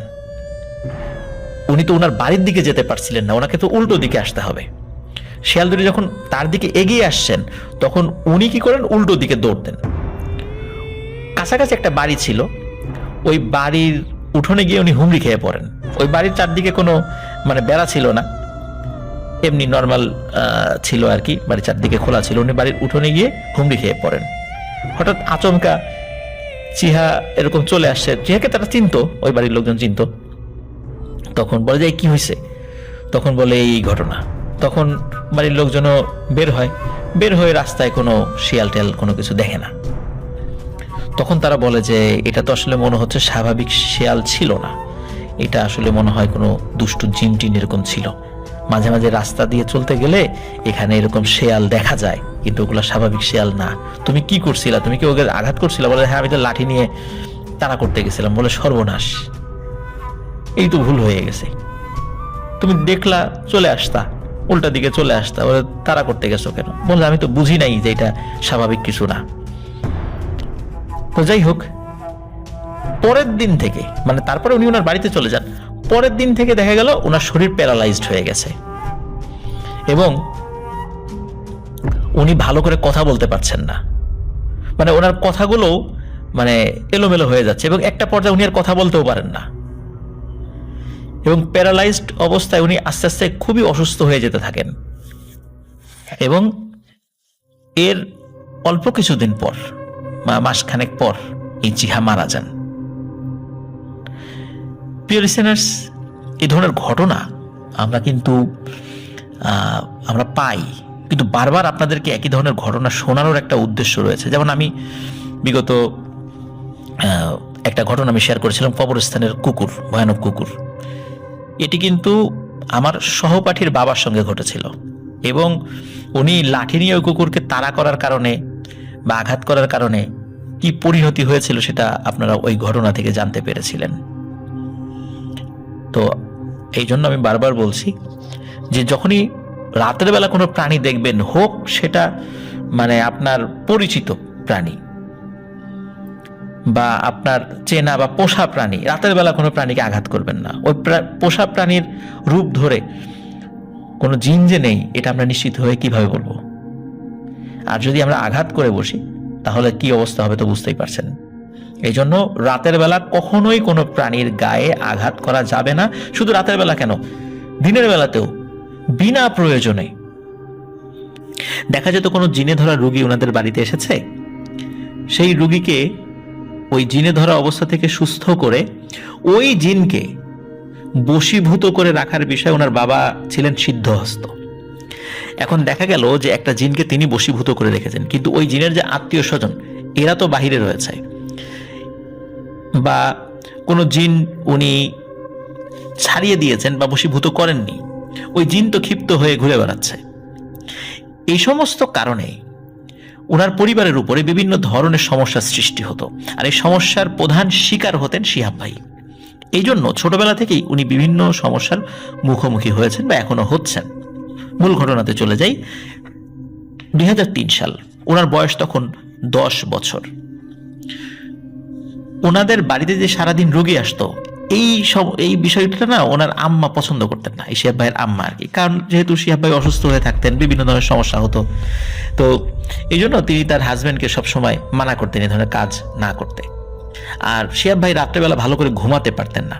উনি তো ওনার বাড়ির দিকে যেতে পারছিলেন না, ওনাকে তো উল্টো দিকে আসতে হবে। শিয়াল দুটি যখন তার দিকে এগিয়ে আসছেন তখন উনি কি করেন, উল্টো দিকে দৌড় দেন। কাছাকাছি একটা বাড়ি ছিল, ওই বাড়ির উঠোনে গিয়ে উনি হুমড়ি খেয়ে পড়েন। ওই বাড়ির চারদিকে কোনো মানে বেড়া ছিল না, এমনি নর্মাল ছিল আর কি, বাড়ির চারদিকে খোলা ছিল। উনি বাড়ির উঠোনে গিয়ে হুমড়ি খেয়ে পড়েন। হঠাৎ আচমকা চিহা এরকম চলে আসছে। চিহাকে তারা চিনতো, ওই বাড়ির লোকজন চিনতো। তখন বলে যে কি হয়েছে, তখন বলে এই ঘটনা। তখন বাড়ির লোকজনও বের হয়ে রাস্তায় কোনো শিয়াল টিয়াল কোনো কিছু দেখে না। তখন তারা বলে যে এটা তো আসলে মনে হচ্ছে স্বাভাবিক শিয়াল ছিল না, এটা আসলে মনে হয় কোনো দুষ্টু জিন টিন এরকম ছিল। মাঝে মাঝে রাস্তা দিয়ে চলতে গেলে এখানে এরকম শিয়াল দেখা যায়, কিন্তু ওগুলো স্বাভাবিক শিয়াল না। তুমি কি করছিলা, তুমি কি ওকে আঘাত করছিলা? বলে হ্যাঁ, আমি তো লাঠি নিয়ে তাড়া করতে গেছিলাম। বলে সর্বনাশ, এই তো ভুল হয়ে গেছে, তুমি দেখলা চলে আসতা, উল্টা দিকে চলে আসতা, বলে তাড়া করতে গেছো কেন? বলে আমি তো বুঝি নাই যে এটা স্বাভাবিক কিছু না। তো যাই হোক, পরের দিন থেকে মানে তারপরে উনি ওনার বাড়িতে চলে যান। পরের দিন থেকে দেখা গেল ওনার শরীর প্যারালাইজড হয়ে গেছে এবং উনি ভালো করে কথা বলতে পারছেন না। মানে ওনার কথাগুলো মানে এলোমেলো হয়ে যাচ্ছে এবং একটা পর্যায়ে উনি আর কথা বলতেও পারেন না। এবং প্যারালাইজড অবস্থায় উনি আস্তে আস্তে খুবই অসুস্থ হয়ে যেতে থাকেন। এবং এর অল্প কিছুদিন পর, মাসখানেক পর, এই চিহা মারা যান। প্রিয় লিসেনার্স, এই ধরনের ঘটনা আমরা পাই, কিন্তু বারবার আপনাদেরকে একই ধরনের ঘটনা শোনানোর একটা উদ্দেশ্য রয়েছে। যেমন আমি বিগত একটা ঘটনা আমি শেয়ার করেছিলাম, কবরস্থানের কুকুর, ভয়ানক কুকুর। এটি কিন্তু আমার সহপাঠীর বাবার সঙ্গে ঘটেছিল এবং উনি লাঠি নিয়ে ওই কুকুরকে তাড়া করার কারণে বা আঘাত করার কারণে কি পরিণতি হয়েছিল সেটা আপনারা ওই ঘটনা থেকে জানতে পেরেছিলেন। তো এই জন্য আমি বারবার বলছি যে যখনই রাতের বেলা কোনো প্রাণী দেখবেন, হোক সেটা মানে আপনার পরিচিত প্রাণী বা আপনার চেনা বা পোষা প্রাণী, রাতের বেলা কোনো প্রাণীকে আঘাত করবেন না। ওই পোষা প্রাণীর রূপ ধরে কোনো জিন যে নেই এটা আমরা নিশ্চিত হয়ে কিভাবে বলবো? আর যদি আমরা আঘাত করে বসি তাহলে কি অবস্থা হবে তো বুঝতেই পারছেন। এই জন্য রাতের বেলা কখনোই কোনো প্রাণীর গায়ে আঘাত করা যাবে না। শুধু রাতের বেলা কেন, দিনের বেলাতেও বিনা প্রয়োজনে। দেখা যেত কোনো জিনে ধরা রোগী ওনাদের বাড়িতে এসেছে, সেই রোগীকে ওই জিনে ধরা অবস্থা থেকে সুস্থ করে ওই জিনকে বশীভূত করে রাখার বিষয়ে ওনার বাবা ছিলেন সিদ্ধহস্ত। এখন দেখা গেল যে একটা জিনকে তিনি বশীভূত করে রেখেছেন, কিন্তু ওই জিনের যে আত্মীয় স্বজন এরা তো বাহিরে রয়েছে, বা কোনো জিন উনি ছাড়িয়ে দিয়েছেন বা বশীভূত করেননি, ওই জিন তো ক্ষিপ্ত হয়ে ঘুরে বেড়াচ্ছে। এই সমস্ত কারণে ওনার পরিবারের উপরে বিভিন্ন ধরনের সমস্যার সৃষ্টি হতো, আর এই সমস্যার প্রধান শিকার হতেন শিহাব ভাই। এই জন্য ছোটবেলা থেকেই উনি বিভিন্ন সমস্যার মুখোমুখি হয়েছেন বা এখনো হচ্ছেন। মূল ঘটনাতে চলে যাই। 2003 সাল, ওনার বয়স তখন 10 বছর। ওনাদের বাড়িতে যে সারাদিন রোগী আসতো, এই বিষয়টা না ওনার আম্মা পছন্দ করতেন না, এই শিহাব ভাইয়ের আম্মা আর কি। কারণ যেহেতু শিহাব ভাই অসুস্থ হয়ে থাকতেন, বিভিন্ন ধরনের সমস্যা হতো, তো এই জন্য তিনি তার হাজবেন্ডকে সবসময় মানা করতেন এই ধরনের কাজ না করতে। আর শিহাব ভাই রাত্রেবেলা ভালো করে ঘুমাতে পারতেন না,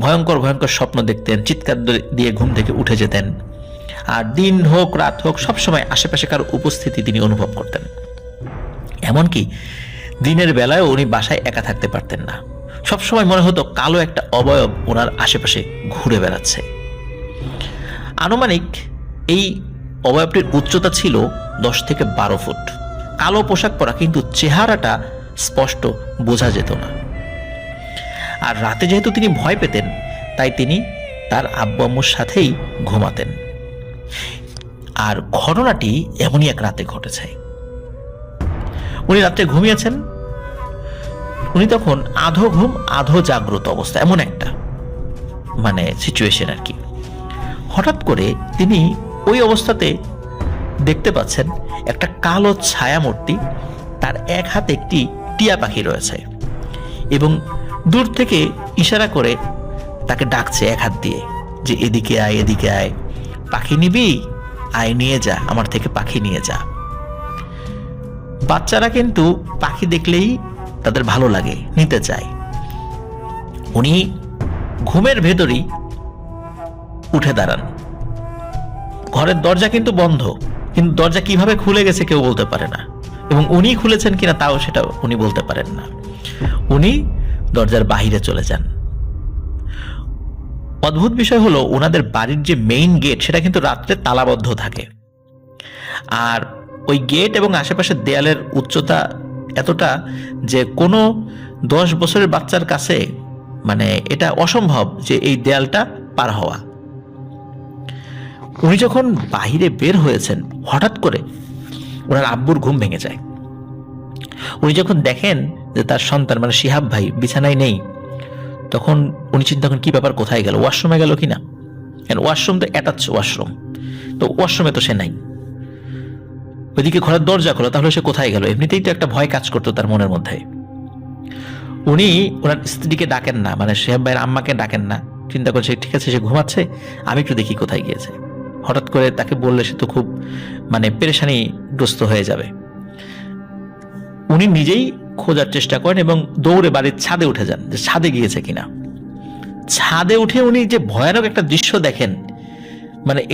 ভয়ঙ্কর ভয়ঙ্কর স্বপ্ন দেখতেন, চিৎকার দিয়ে ঘুম থেকে উঠে যেতেন। আর দিন হোক রাত হোক সবসময় আশেপাশে কারো উপস্থিতি তিনি অনুভব করতেন। এমনকি দিনের বেলায় উনি বাসায় একা থাকতে পারতেন না, সবসময় মনে হতো কালো একটা অবয়ব ওনার আশেপাশে ঘুরে বেড়াচ্ছে। আনুমানিক এই অবয়বটির উচ্চতা ছিল 10 থেকে 12 ফুট। কালো পোশাক পরা, কিন্তু চেহারাটা স্পষ্ট বোঝা যেত না। আর রাতে যেহেতু তিনি ভয় পেতেন, তাই তিনি তার আব্বু আম্মুর সাথেই ঘুমাতেন। আর ঘটনাটি এমনই এক রাতে ঘটেছে। উনি রাত্রে ঘুমিয়েছেন, উনি তখন আধো ঘুম আধো জাগ্রত অবস্থা, এমন একটা সিচুয়েশন আর কি। হঠাৎ করে তিনি ওই অবস্থাতে দেখতে পাচ্ছেন একটা কালো ছায়ামূর্তি, তার এক হাতে একটি টিয়া পাখি রয়েছে এবং দূর থেকে ইশারা করে তাকে ডাকছে এক হাত দিয়ে, যে এদিকে আয়, এদিকে আয়, পাখি নিবি, আয় নিয়ে যা, আমার থেকে পাখি নিয়ে যা। বাচ্চারা কিন্তু পাখি দেখলেই তাদের ভালো লাগে, নিতে চায়। উনি ঘুমের ভেতরই উঠে দাঁড়ান। ঘরের দরজা কিন্তু বন্ধ, কিন্তু দরজা কিভাবে খুলে গেছে কেউ বলতে পারে না, এবং উনি খুলেছেন কিনা তাও সেটা উনি বলতে পারেন না। উনি দরজার বাহিরে চলে যান। অদ্ভুত বিষয় হলো, ওনাদের বাড়ির যে মেইন গেট সেটা কিন্তু রাত্রে তালাবদ্ধ থাকে। আর ওই গেট এবং আশেপাশের দেয়ালের উচ্চতা এতটা যে কোনো 10 বছরের বাচ্চার কাছে এটা অসম্ভব যে এই দেয়ালটা পার হওয়া। উনি যখন বাহিরে বের হয়েছেন, হঠাৎ করে ওনার আব্বুর ঘুম ভেঙে যায়। উনি যখন দেখেন যে তার সন্তান শিহাব ভাই বিছানায় নেই, তখন উনি চিন্তা করেন কি ব্যাপার, কোথায় গেল, ওয়াশরুমে গেল কিনা। ওয়াশরুম তো অ্যাটাচ ওয়াশরুম, তো ওয়াশরুমে তো সে নাই। ওইদিকে ঘরের দরজা খোলা, তাহলে সে কোথায় গেল। এমনিতেই তো একটা ভয় কাজ করতো তার মনের মধ্যে। উনি ওনার স্ত্রীকে ডাকেন না, শিহাব ভাইয়ের আম্মাকে ডাকেন না, চিন্তা করছে ঠিক আছে সে ঘুমাচ্ছে, আমি একটু দেখি কোথায় গিয়েছে। হঠাৎ করে তাকে বললে সে তো খুব পেরেশানিগ্রস্ত হয়ে যাবে। উনি নিজেই খোঁজার চেষ্টা করেন এবং দৌড়ে বাড়ির ছাদে উঠে যান যে ছাদে গিয়েছে কিনা। ছাদে উঠে উনি যে ভয়ানক একটা দৃশ্য দেখেন,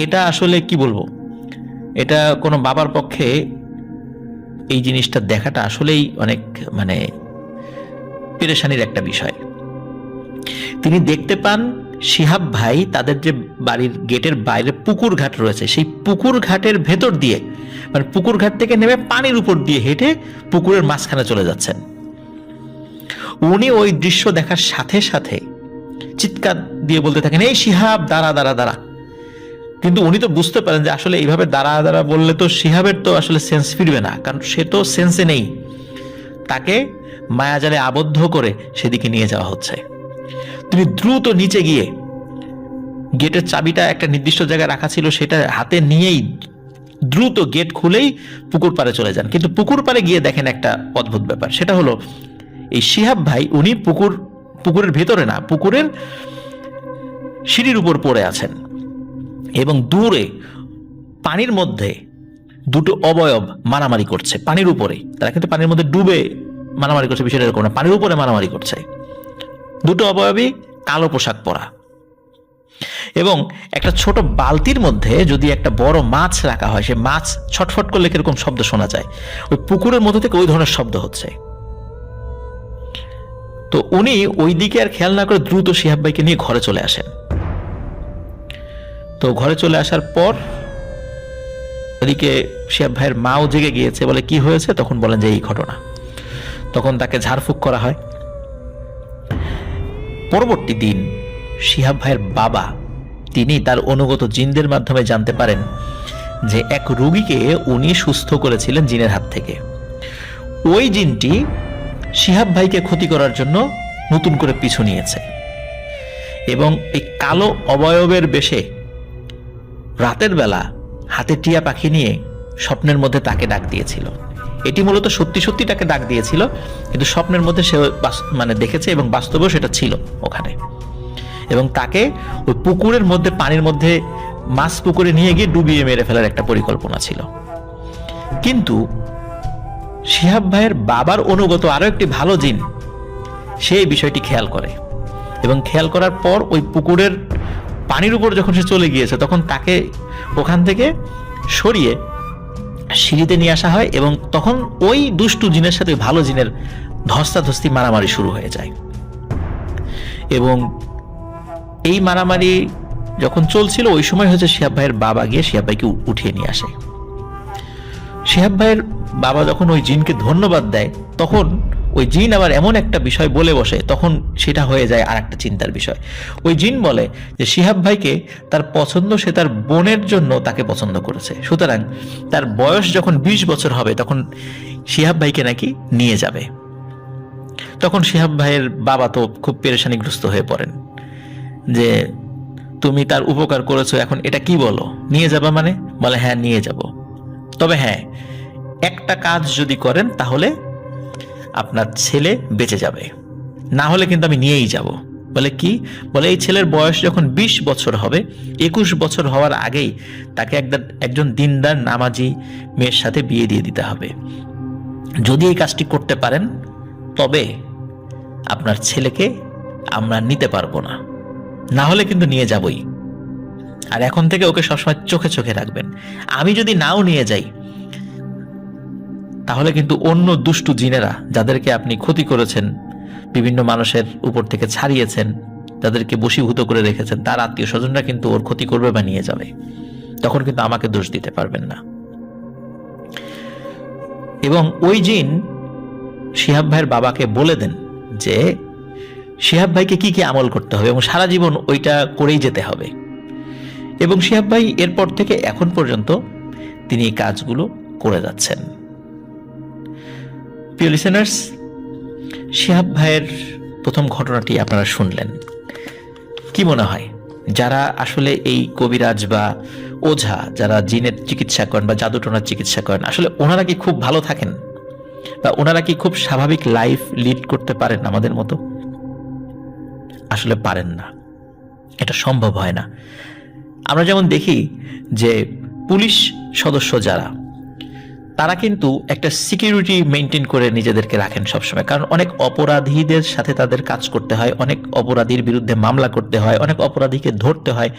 এটা আসলে কি বলবো, এটা কোনো বাবার পক্ষে এই জিনিসটা দেখাটা আসলেই অনেক পেরেশানির একটা বিষয়। তিনি দেখতে পান শিহাব ভাই তাদের যে বাড়ির গেটের বাইরে পুকুর ঘাট রয়েছে, সেই পুকুর ঘাটের ভেতর দিয়ে পুকুর ঘাট থেকে নেমে পানির উপর দিয়ে হেঁটে পুকুরের মাঝখানে চলে যাচ্ছেন। উনি ওই দৃশ্য দেখার সাথে সাথে চিৎকার দিয়ে বলতে থাকেন, এই শিহাব দাঁড়া দাঁড়া দাঁড়া। কিন্তু উনি তো বুঝতে পারেন যে আসলে এইভাবে দাঁড়া দাঁড়া বললে তো শিহাবের তো আসলে সেন্স ফিরবে না, কারণ সে তো সেন্সে নেই। তাকে মায়াজালে আবদ্ধ করে সেদিকে নিয়ে যাওয়া হচ্ছে। তিনি দ্রুত নিচে গিয়ে গেটের চাবিটা একটা নির্দিষ্ট জায়গায় রাখা ছিল, সেটা হাতে নিয়েই দ্রুত গেট খুলেই পুকুর পাড়ে চলে যান। কিন্তু পুকুর পাড়ে গিয়ে দেখেন একটা অদ্ভুত ব্যাপার, সেটা হলো এই শিহাব ভাই উনি পুকুরের ভেতরে না, পুকুরের সিঁড়ির উপর পড়ে আছেন এবং দূরে পানির মধ্যে দুটো অবয়ব মারামারি করছে পানির উপরে। তারা কিন্তু পানির মধ্যে ডুবে মারামারি করছে, বিষয়টা এরকম না, পানির উপরে মারামারি করছে। দুটো অবয়বই কালো পোশাক পরা এবং একটা ছোট বালতির মধ্যে যদি একটা বড় মাছ রাখা হয়, সে মাছ ছটফট করলে কিরকম শব্দ শোনা যায়, ওই পুকুরের মধ্যে থেকে ওই ধরনের শব্দ হচ্ছে। তো উনি ওই দিকে আর খেয়াল না করে দ্রুত শিহাব ভাইকে নিয়ে ঘরে চলে আসেন। তো ঘরে চলে আসার পর ওদিকে শিহাব ভাইয়ের মাও জেগে গিয়েছে, বলে কি হয়েছে, তখন বলেন যে এই ঘটনা। তখন তাকে ঝাড়ফুঁক করা হয়। পরবর্তী দিন শিহাব ভাইয়ের বাবা তিনি তার অনুগত জিনদের মাধ্যমে জানতে পারেন যে এক রোগীকে উনি সুস্থ করেছিলেন জিনের হাত থেকে। ওই জিনটি শিহাব ভাইকে ক্ষতি করার জন্য নতুন করে পিছু নিয়েছে এবং এই কালো অবয়বের বেশে রাতের বেলা হাতে টিয়া পাখি নিয়ে স্বপ্নের মধ্যে তাকে ডাক দিয়েছিল। এটি মূলত সত্যি সত্যি তাকে ডাক দিয়েছিল, কিন্তু স্বপ্নের মধ্যে সে দেখেছে এবং বাস্তবেও সেটা ছিল ওখানে। এবং তাকে ওই পুকুরের মধ্যে, পানির মধ্যে মাছ পুকুরে নিয়ে গিয়ে ডুবিয়ে মেরে ফেলার একটা পরিকল্পনা ছিল। কিন্তু শিহাব ভাইয়ের বাবার অনুগত আরো একটি ভালো জিন সেই বিষয়টি খেয়াল করে এবং খেয়াল করার পর ওই পুকুরের পানির উপর যখন সে চলে গিয়েছে তখন তাকে ওখান থেকে সরিয়ে সিঁড়িতে নিয়ে আসা হয় এবং তখন ওই দুষ্টু জিনের সাথে ভালো জিনের ধস্তাধস্তি মারামারি শুরু হয়ে যায়। এবং এই মারামারি যখন চলছিল ওই সময় হচ্ছে শিহাব ভাইয়ের বাবা গিয়ে শিহাব ভাইকে উঠিয়ে নিয়ে আসে। শিহাব ভাইয়ের বাবা যখন ওই জিনকে ধন্যবাদ দেয় তখন ওই জিন আবার এমন একটা বিষয় বলে বসে, তখন সেটা হয়ে যায় আর একটা চিন্তার বিষয়। ওই জিন বলে যে শিহাব ভাইকে তার পছন্দ, সে তার বোনের জন্য তাকে পছন্দ করেছে, সুতরাং তার বয়স যখন 20 বছর হবে তখন শিহাব ভাইকে নাকি নিয়ে যাবে। তখন শিহাব ভাইয়ের বাবা তো খুব পেরেশানিগ্রস্ত হয়ে পড়েন যে তুমি তার উপকার করেছো, এখন এটা কি বলো, নিয়ে যাবা মানে? বলে হ্যাঁ নিয়ে যাব, তবে হ্যাঁ একটা কাজ যদি করেন তাহলে আপনার ছেলে বেঁচে যাবে, না হলে কিন্তু আমি নিয়েই যাব। বলে কি? বলে এই ছেলের বয়স যখন 20 বছর হবে, 21 বছর হওয়ার আগেই তাকে একজন দিনদার নামাজি মেয়ের সাথে বিয়ে দিয়ে দিতে হবে। যদি এই কাজটি করতে পারেন তবে আপনার ছেলেকে আমরা নিতে পারবো না, না হলে কিন্তু নিয়ে যাবই। আর এখন থেকে ওকে সবসময় চোখে চোখে রাখবেন। আমি যদি নাও নিয়ে যাই তাহলে কিন্তু অন্য দুষ্টু জিনেরা যাদেরকে আপনি ক্ষতি করেছেন, বিভিন্ন মানুষের উপর থেকে ছাড়িয়েছেন, তাদেরকে বশীভূত করে রেখেছেন, তার আত্মীয় স্বজনরা কিন্তু ওর ক্ষতি করবে বা নিয়ে যাবে, তখন কিন্তু আমাকে দোষ দিতে পারবেন না। এবং ওই জিন শিহাব ভাইয়ের বাবাকে বলে দেন যে শিহাব ভাইকে কি কি আমল করতে হবে এবং সারা জীবন ওইটা করেই যেতে হবে। এবং শিহাব ভাই এরপর থেকে এখন পর্যন্ত তিনি এই কাজগুলো করে যাচ্ছেন। প্রিয় লিসেনার্স, শিহাব ভাইয়ের প্রথম ঘটনাটি আপনারা শুনলেন। কি মনে হয় যারা আসলে এই কবিরাজ বা ওঝা, যারা জিনের চিকিৎসা করেন বা জাদুটোনার চিকিৎসা করেন, আসলে ওনারা কি খুব ভালো থাকেন বা ওনারা কি খুব স্বাভাবিক লাইফ লিড করতে পারেন আমাদের মতো? আসলে পারেন না, এটা সম্ভব হয় না। আমরা যেমন দেখি যে পুলিশ সদস্য যারা, তারা কিন্তু একটা সিকিউরিটি মেনটেন করে নিজেদেরকে রাখেন সবসময়, কারণ অনেক অপরাধীদের সাথে তাদের কাজ করতে হয়, অনেক অপরাধীর বিরুদ্ধে মামলা করতে হয়, অনেক অপরাধীকে ধরতে হয়,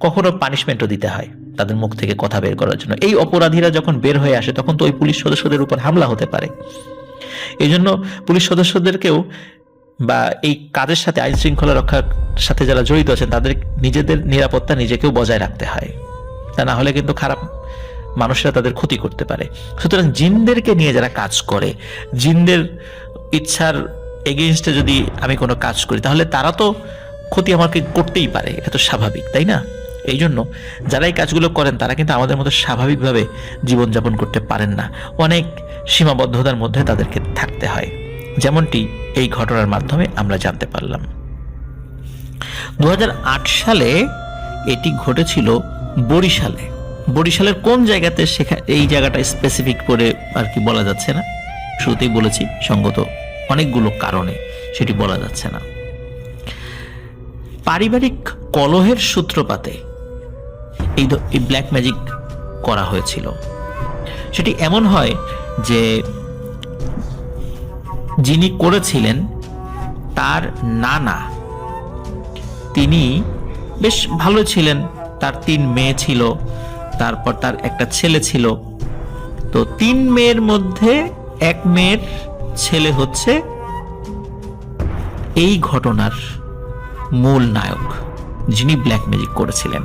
কখনো পানিশমেন্টও দিতে হয় তাদের মুখ থেকে কথা বের করার জন্য। এই অপরাধীরা যখন বের হয়ে আসে তখন তো ওই পুলিশ সদস্যদের উপর হামলা হতে পারে। এই জন্য পুলিশ সদস্যদেরকেও বা এই কাজের সাথে, আইন শৃঙ্খলা রক্ষার সাথে যারা জড়িত আছেন, তাদের নিজেদের নিরাপত্তা নিজেকেও বজায় রাখতে হয়, তা না হলে কিন্তু খারাপ মানুষরা তাদের ক্ষতি করতে পারে। সুতরাং জিনদেরকে নিয়ে যারা কাজ করে, জিনদের ইচ্ছার এগেইনস্টে যদি আমি কোনো কাজ করি তাহলে তারা তো ক্ষতি আমাকে করতেই পারে, এটা তো স্বাভাবিক, তাই না? এই জন্য যারা এই কাজগুলো করেন তারা কিন্তু আমাদের মতো স্বাভাবিকভাবে জীবনযাপন করতে পারেন না, অনেক সীমাবদ্ধতার মধ্যে তাদেরকে থাকতে হয়, যেমনটি এই ঘটনার মাধ্যমে আমরা জানতে পারলাম। 2008 সালে এটি ঘটেছিল বরিশালে। বরিশালের কোন জায়গাতে, এই জায়গাটা স্পেসিফিক করে আর কি বলা যাচ্ছে না, শুরুতেই বলেছি সঙ্গত অনেকগুলো কারণে সেটি বলা যাচ্ছে না। পারিবারিক কলহের সূত্রপাতে এই ব্ল্যাক ম্যাজিক করা হয়েছিল। সেটি এমন হয় যে যিনি করেছিলেন তার নানা, তিনি বেশ ভালো ছিলেন, তার 3 মেয়ে ছিল, তারপর তার একটা ছেলে ছিল। তো 3 মেয়ের মধ্যে 1 মেয়ের ছেলে হচ্ছে এই ঘটনার মূল নায়ক, যিনি ব্ল্যাক ম্যাজিক করেছিলেন।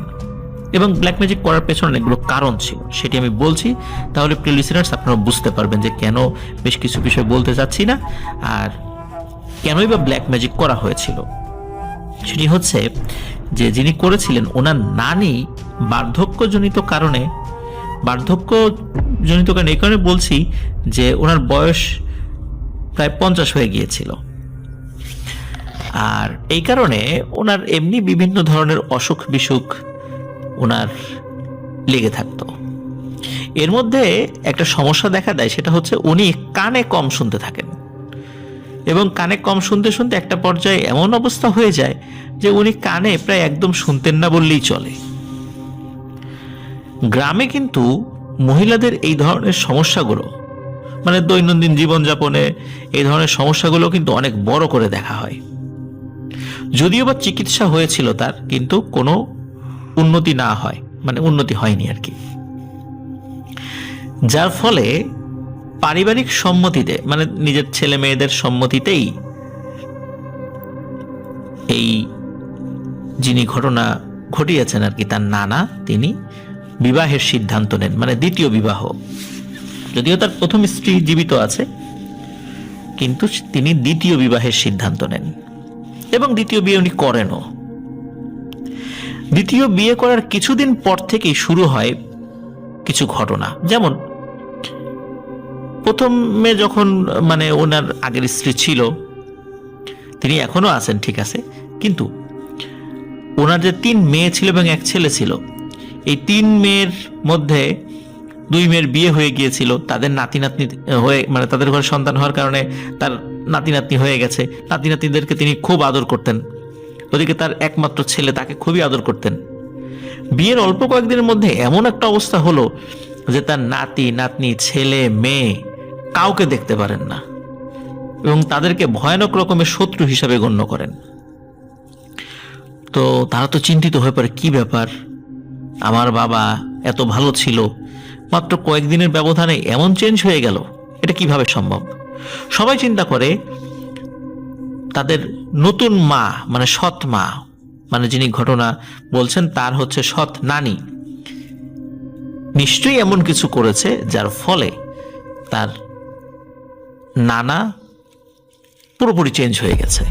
এবং ব্ল্যাক ম্যাজিক করার পেছনে অনেকগুলো কারণ ছিল, সেটি আমি বলছি, তাহলে প্রিয় লিসেনার্স আপনারা বুঝতে পারবেন যে কেন বেশ কিছু বিষয় বলতে চাচ্ছি না আর কেনই বা ব্ল্যাক ম্যাজিক করা হয়েছিল। সেটি হচ্ছে যে যিনি করেছিলেন ওনার নানি বার্ধক্যজনিত কারণে বার্ধক্য জনিত কারণে এই কারণে বলছি যে ওনার বয়স প্রায় 50 হয়ে গিয়েছিল, আর এই কারণে ওনার এমনি বিভিন্ন ধরনের অসুখ বিসুখ ওনার লেগে থাকতো। এর মধ্যে একটা সমস্যা দেখা দেয়, সেটা হচ্ছে উনি কানে কম শুনতে থাকেন, এবং কানে কম শুনতে শুনতে একটা পর্যায়ে এমন অবস্থা হয়ে যায় যে উনি কানে প্রায় একদম শুনতেন না বললেই চলে। গ্রামে কিন্তু মহিলাদের এই ধরনের সমস্যাগুলো, মানে দৈনন্দিন জীবনযাপনে এই ধরনের সমস্যাগুলো কিন্তু অনেক বড় করে দেখা হয়। যদিও বা চিকিৎসা হয়েছিল তার, কিন্তু কোনো উন্নতি না হয়, মানে উন্নতি হয়নি আর কি। যার ফলে পারিবারিক সম্মতিতে, মানে নিজের ছেলে মেয়েদের সম্মতিতেই এই যিনি ঘটনা ঘটিয়েছেন আর কি, তার নানা, তিনি বিবাহের সিদ্ধান্ত নেন, মানে দ্বিতীয় বিবাহ। যদিও তার প্রথম স্ত্রী জীবিত আছে, কিন্তু তিনি দ্বিতীয় বিবাহের সিদ্ধান্ত নেন, এবং দ্বিতীয় বিয়ে উনি করেনও। দ্বিতীয় বিয়ে করার কিছুদিন পর থেকেই শুরু হয় কিছু ঘটনা। যেমন প্রথমে যখন, মানে ওনার আগের স্ত্রী ছিল, তিনি এখনো আছেন ঠিক আছে, কিন্তু ওনার যে 3 মেয়ে ছিল এবং 1 ছেলে ছিল, এই 3 মেয়ের মধ্যে 2 মেয়ের বিয়ে হয়ে গিয়েছিল, তাদের নাতি নাতনি হয়ে, মানে তাদের ঘরে সন্তান হওয়ার কারণে তার নাতি নাতনি হয়ে গেছে। নাতি নাতনিদেরকে তিনি খুব আদর করতেন। ওদিকে তার একমাত্র ছেলে, তাকে খুবই আদর করতেন। বিয়ের অল্প কয়েকদিনের মধ্যে এমন একটা অবস্থা হলো যে তার নাতি নাতনি, ছেলে মেয়ে কাউকে দেখতে পারেন না, এবং তাদেরকে ভয়ানক রকমের শত্রু হিসাবে গণ্য করেন। তো তারা তো চিন্তিত হয়ে পড়ে, কি ব্যাপার, আমার বাবা এত ভালো ছিল, মাত্র কয়েকদিনের ব্যবধানে এমন চেঞ্জ হয়ে গেল, এটা কিভাবে সম্ভব? সবাই চিন্তা করে তাদের নতুন মা, মানে সৎ মা, মানে যিনি ঘটনা বলছেন তার হচ্ছে সৎ নানি, নিশ্চয়ই এমন কিছু করেছে যার ফলে তার নানা পুরোপুরি চেঞ্জ হয়ে গেছে।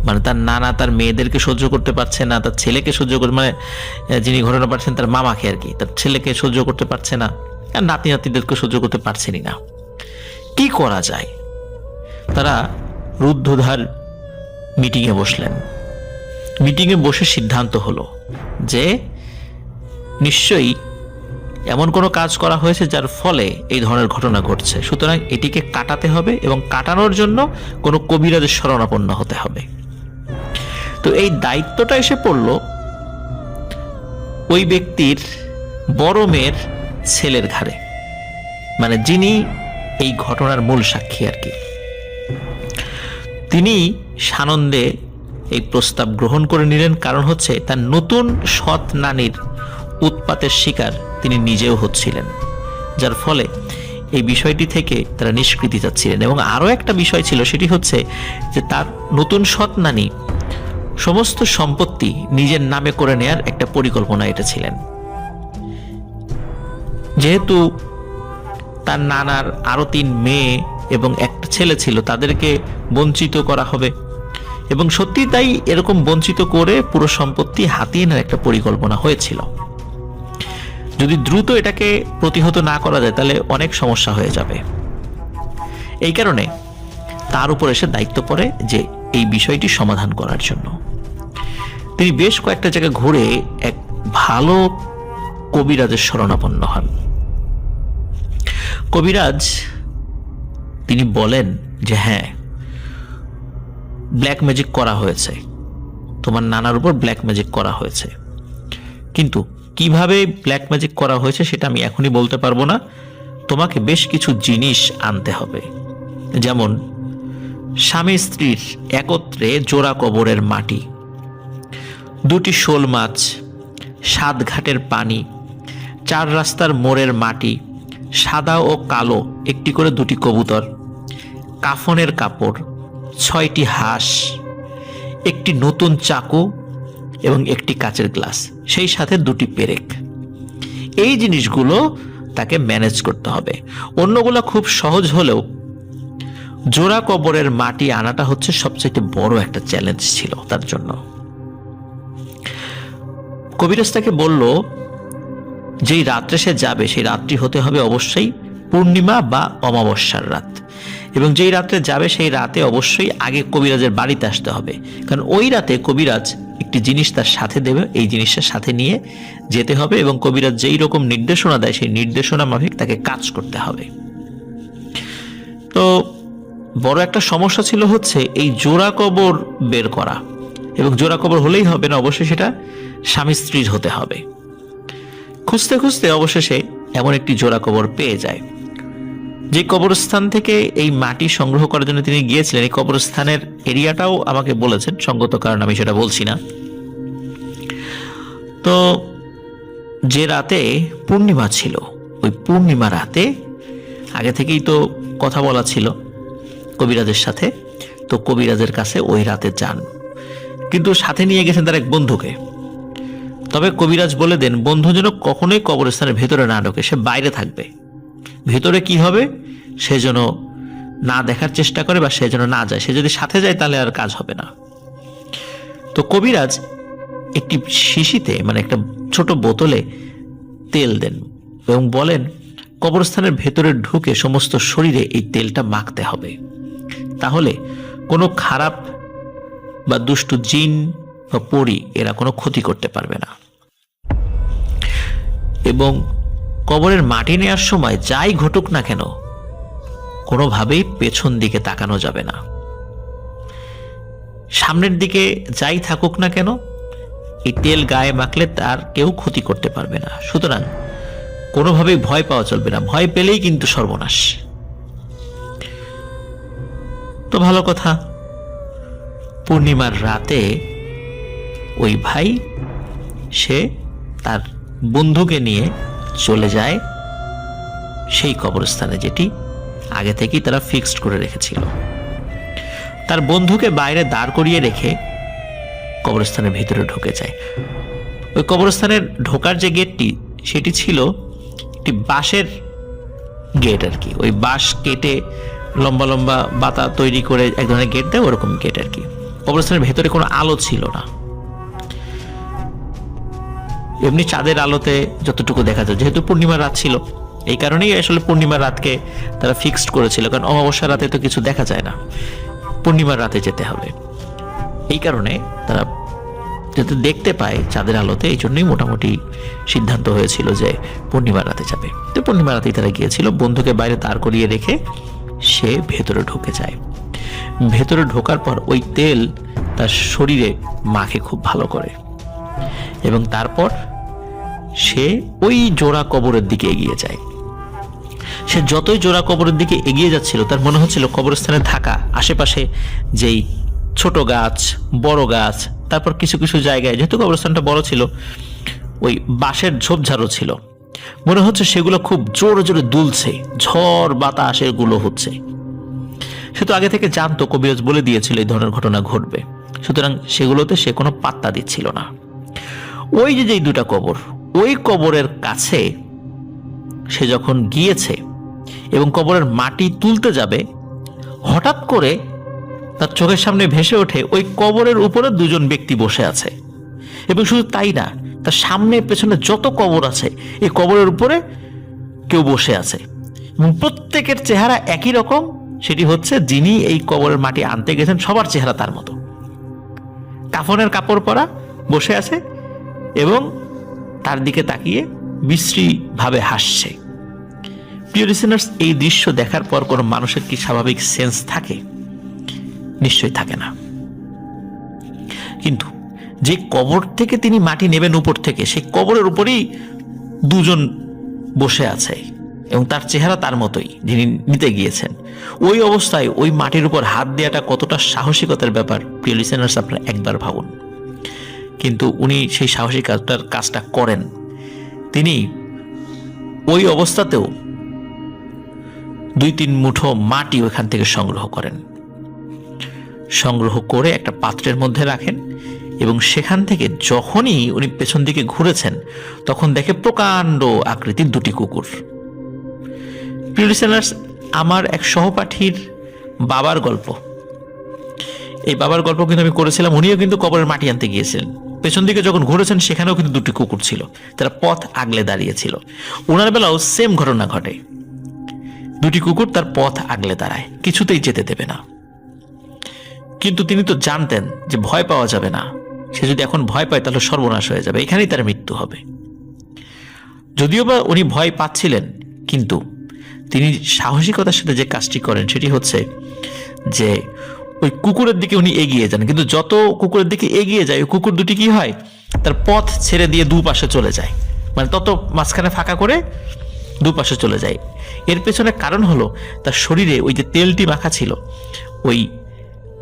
মানে তার নানা তার মেয়েদেরকে সহ্য করতে পারছে না, তার ছেলেকে সহ্য করতে, মানে যিনি ঘটনা পাচ্ছেন তার মামাকে আর কি, তার ছেলেকে সহ্য করতে পারছে না, আর নাতি নাতিদেরকে সহ্য করতে পারছেনই না। কি করা যায়? তারা রুদ্ধদ্বার মিটিংয়ে বসলেন। মিটিংয়ে বসে সিদ্ধান্ত হলো যে নিশ্চয়ই এমন কোনো কাজ করা হয়েছে যার ফলে এই ধরনের ঘটনা ঘটছে, সুতরাং এটিকে কাটাতে হবে, এবং কাটানোর জন্য কোনো কবিরাজের শরণাপন্ন হতে হবে। তো এই দায়িত্বটা এসে পড়ল ওই ব্যক্তির বড় মেয়ের ছেলের ঘাড়ে, মানে যিনি এই ঘটনার মূল সাক্ষী আর কি। তিনি সানন্দে এই প্রস্তাব গ্রহণ করে নিলেন, কারণ হচ্ছে তার নতুন সৎ নানির উৎপাতের শিকার তিনি নিজেও হচ্ছিলেন, যার ফলে এই বিষয়টি থেকে তারা নিষ্কৃতি চাচ্ছিলেন। এবং আরও একটা বিষয় ছিল, সেটি হচ্ছে যে তার নতুন সৎ নানি সমস্ত সম্পত্তি নিজের নামে করে নেয়ার একটা পরিকল্পনা এটা ছিলেন। যেহেতু তার নানার আরো 3 মেয়ে এবং একটা ছেলে ছিল, তাদেরকে বঞ্চিত করা হবে, এবং সত্যি তাই এরকম বঞ্চিত করে পুরো সম্পত্তি হাতিয়ে নেওয়ার একটা পরিকল্পনা হয়েছিল। যদি দ্রুত এটাকে প্রতিহত না করা যায় তাহলে অনেক সমস্যা হয়ে যাবে। এই কারণে তার উপর এসে দায়িত্ব পড়ে যে এই বিষয়টি সমাধান করার জন্য। তিনি বেশ কয়েকটা জায়গায় ঘুরে এক ভালো কবিরাজের শরণাপন্ন হন। কবিরাজ তিনি বলেন যে হ্যাঁ, ব্ল্যাক ম্যাজিক করা হয়েছে, তোমার নানার উপর ব্ল্যাক ম্যাজিক করা হয়েছে, কিন্তু কিভাবে ব্ল্যাক ম্যাজিক করা হয়েছে সেটা আমি এখনই বলতে পারবো না। তোমাকে বেশ কিছু জিনিস আনতে হবে, যেমন স্বামী স্ত্রীর একত্রে জোড়া কবরের মাটি, 2টি শোল মাছ, 7 ঘাটের পানি, 4 রাস্তার মোড়ের মাটি, সাদা ও কালো একটি করে 2টি কবুতর, কাফনের কাপড়, 6টি হাঁস, একটি নতুন চাকু এবং একটি কাচের গ্লাস, সেই সাথে 2টি পেরেক। এই জিনিসগুলো তাকে ম্যানেজ করতে হবে। অন্যগুলো খুব সহজ হলেও জোড়া কবরের মাটি আনাটা হচ্ছে সবচেয়ে বড় একটা চ্যালেঞ্জ ছিল তার জন্য। কবিরাজ তাকে বলল যেই রাত্রে সে যাবে সেই রাত্রি হতে হবে অবশ্যই পূর্ণিমা বা অমাবস্যার রাত, এবং যেই রাত্রে যাবে সেই রাতে অবশ্যই আগে কবিরাজের বাড়িতে আসতে হবে, কারণ ওই রাতে কবিরাজ একটি জিনিস তার সাথে দেবে, এই জিনিসটা সাথে নিয়ে যেতে হবে, এবং কবিরাজ যেই রকম নির্দেশনা দেয় সেই নির্দেশনা মাফিক তাকে কাজ করতে হবে। তো বড় একটা সমস্যা ছিল হচ্ছে এই জোড়া কবর বের করা, এবং জোড়া কবর হলেই হবে না, অবশ্যই সেটা স্বামী স্ত্রীর হতে হবে। খুঁজতে খুঁজতে অবশেষে এমন একটি জোড়া কবর পেয়ে যায়। যে কবরস্থান থেকে এই মাটি সংগ্রহ করার জন্য তিনি গিয়েছিলেন, এই কবরস্থানের এরিয়াটাও আমাকে বলেছেন, সঙ্গত কারণ আমি সেটা বলছি না। তো যে রাতে পূর্ণিমা ছিল, ওই পূর্ণিমা রাতে আগে থেকেই তো কথা বলা ছিল কবিরাজের সাথে, তো কবিরাজের কাছে ওই রাতে যান, কিন্তু সাথে নিয়ে গেছেন তার এক বন্ধুকে। তবে কবিরাজ বলে দেন বন্ধু যেন কখনোই কবরস্থানের ভেতরে না ঢোকে, সে বাইরে থাকবে, ভেতরে কি হবে সে যেন না দেখার চেষ্টা করে বা সে যেন না যায়, সে যদি সাথে যায় তাহলে আর কাজ হবে না। তো কবিরাজ একটি শিশিতে মানে একটা ছোট বোতলে তেল দেন এবং বলেন কবরস্থানের ভেতরে ঢুকে সমস্ত শরীরে এই তেলটা মাখতে হবে, তাহলে কোনো খারাপ বা দুষ্টু জিন বা পরী এরা কোনো ক্ষতি করতে পারবে না। এবং কবরের মাটি নেওয়ার সময় যাই ঘটুক না কেন কোনোভাবেই পেছন দিকে তাকানো যাবে না, সামনের দিকে যাই থাকুক না কেন এই তেল গায়ে মাখলে তার কেউ ক্ষতি করতে পারবে না। সুতরাং কোনোভাবেই ভয় পাওয়া চলবে না, ভয় পেলেই কিন্তু সর্বনাশ। তো ভালো কথা, পূর্ণিমার রাতে ওই ভাই সে তার বন্ধুকে নিয়ে চলে যায় সেই কবরস্থানে যেটি আগে থেকেই তারা ফিক্সড করে রেখেছিল। তার বন্ধুকে বাইরে দাঁড় করিয়ে রেখে কবরস্থানের ভিতরে ঢুকে যায়। ওই কবরস্থানের ঢোকার যে গেটটি সেটি ছিল একটি বাঁশের গেট আর কি, ওই বাঁশ কেটে লম্বা লম্বা বাতা তৈরি করে এক ধরনের গেট দেয়, ওরকম গেট আর কি। কবরস্থানের ভেতরে কোনো আলো ছিল না, এমনি চাঁদের আলোতে যতটুকু দেখা যায়, যেহেতু পূর্ণিমার রাত ছিল এই কারণেই আসলে পূর্ণিমার রাতকে তারা ফিক্সড করেছিল, কারণ অমাবস্যার রাতে তো কিছু দেখা যায় না, পূর্ণিমার রাতে যেতে হবে। এই কারণে তারা যাতে দেখতে পায় চাঁদের আলোতে, এই জন্যই মোটামুটি সিদ্ধান্ত হয়েছিল যে পূর্ণিমার রাতে যাবে। তো পূর্ণিমার রাতেই তারা গিয়েছিল, বন্ধুকে বাইরে দাঁড় করিয়ে রেখে সে ভেতরে ঢুকে যায়। ভেতরে ঢোকার পর ওই তেল তার শরীরে মাখে খুব ভালো করে, এবং তারপর সে ওই জোড়া কবরের দিকে এগিয়ে যায়। সে যতই জোড়া কবরের দিকে এগিয়ে যাচ্ছিল তার মনে হচ্ছিল কবরস্থানে থাকা আশেপাশে যেই ছোট গাছ, বড় গাছ, তারপর কিছু কিছু জায়গায় যেহেতু কবরস্থানটা বড় ছিল ওই বাঁশের ঝোপঝাড়ও ছিল, মনে হচ্ছে সেগুলো খুব জোরে জোরে দুলছে, ঝড় বাতাস এগুলো হচ্ছে। সে তো আগে থেকে জানতো, কবিরাজ বলে দিয়েছিল এই ধরনের ঘটনা ঘটবে, সুতরাং সেগুলোতে সে কোনো পাত্তা দিচ্ছিল না। ওই যে যেই দুটা কবর, ওই কবরের কাছে সে যখন গিয়েছে এবং কবরের মাটি তুলতে যাবে, হঠাৎ করে তার চোখের সামনে ভেসে ওঠে ওই কবরের উপরে দুজন ব্যক্তি বসে আছে, এবং শুধু তাই না, তার সামনে পেছনে যত কবর আছে এই কবরের উপরে কেউ বসে আছে, এবং প্রত্যেকের চেহারা একই রকম, সেটি হচ্ছে যিনি এই কবরের মাটি আনতে গেছেন সবার চেহারা তার মতো, কাফনের কাপড় পরা বসে আছে এবং তার দিকে তাকিয়ে বিশ্রী ভাবে হাসছে। প্রিয় লিসেনার্স, এই দৃশ্য দেখার পর কোনো মানুষের কি স্বাভাবিক সেন্স থাকে? নিশ্চয়ই থাকে না। কিন্তু যে কবর থেকে তিনি মাটি নেবেন উপর থেকে, সেই কবরের উপরেই দুজন বসে আছে এবং তার চেহারা তার মতোই যিনি নিতে গিয়েছেন। ওই অবস্থায় ওই মাটির উপর হাত দেওয়াটা কতটা সাহসিকতার ব্যাপার প্রিয় লিসেনার্স, আপনারা একবার ভাবুন। কিন্তু উনি সেই সাহসিকতার কাজটা করেন। তিনি ওই অবস্থাতেও 2-3 মুঠো মাটি ওখান থেকে সংগ্রহ করেন, সংগ্রহ করে একটা পাত্রের মধ্যে রাখেন, এবং সেখান থেকে যখনই উনি পেছন দিকে ঘুরেছেন তখন দেখে প্রকাণ্ড আকৃতির 2টি কুকুর। প্রিয় লিসেনার্স, আমার এক সহপাঠীর বাবার গল্প, এই বাবার গল্প কিন্তু আমি করেছিলাম, উনিও কিন্তু কবরের মাটি আনতে গিয়েছিলেন, পেছন দিকে যখন ঘুরেছেন সেখানেও কিন্তু দুটি কুকুর ছিল, যারা পথ আগলে দাঁড়িয়েছিল। ওনার বেলাও সেম ঘটনা ঘটে, দুটি কুকুর তার পথ আগলে দাঁড়ায়, কিছুতেই যেতে দেবে না। কিন্তু তিনি তো জানতেন যে ভয় পাওয়া যাবে না, সে যদি এখন ভয় পায় তাহলে সর্বনাশ হয়ে যাবে, এখানেই তার মৃত্যু হবে। যদিও বা উনি ভয় পাচ্ছিলেন, কিন্তু তিনি সাহসিকতার সাথে যে কাজটি করেন সেটি হচ্ছে যে ওই কুকুরের দিকে উনি এগিয়ে যান। কিন্তু যত কুকুরের দিকে এগিয়ে যায় ওই কুকুর দুটি কি হয়, তার পথ ছেড়ে দিয়ে দুপাশে চলে যায়, মানে তত মাঝখানে ফাঁকা করে দুপাশে চলে যায়। এর পেছনে কারণ হলো তার শরীরে ওই যে তেলটি মাখা ছিল, ওই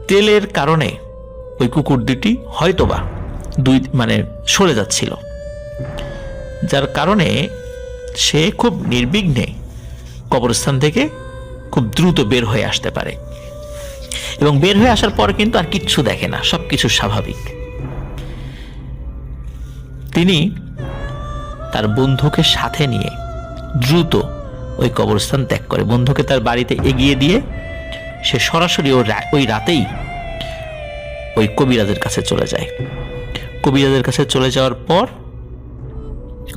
তেলের কারণে ওই কুকুর দুটি হয়তোবা সরে যাচ্ছিল, যার কারণে সে খুব নির্বিঘ্নে কবরস্থান থেকে খুব দ্রুত বের হয়ে আসতে পারে। এবং বের হয়ে আসার পর কিন্তু আর কিচ্ছু দেখে না, সবকিছু স্বাভাবিক। তিনি তার বন্ধুকে সাথে নিয়ে দ্রুত ওই কবরস্থান ত্যাগ করে, বন্ধুকে তার বাড়িতে এগিয়ে দিয়ে সে সরাসরি ওই রাতেই ওই কবিরাজের কাছে চলে যায়। কবিরাজের কাছে চলে যাওয়ার পর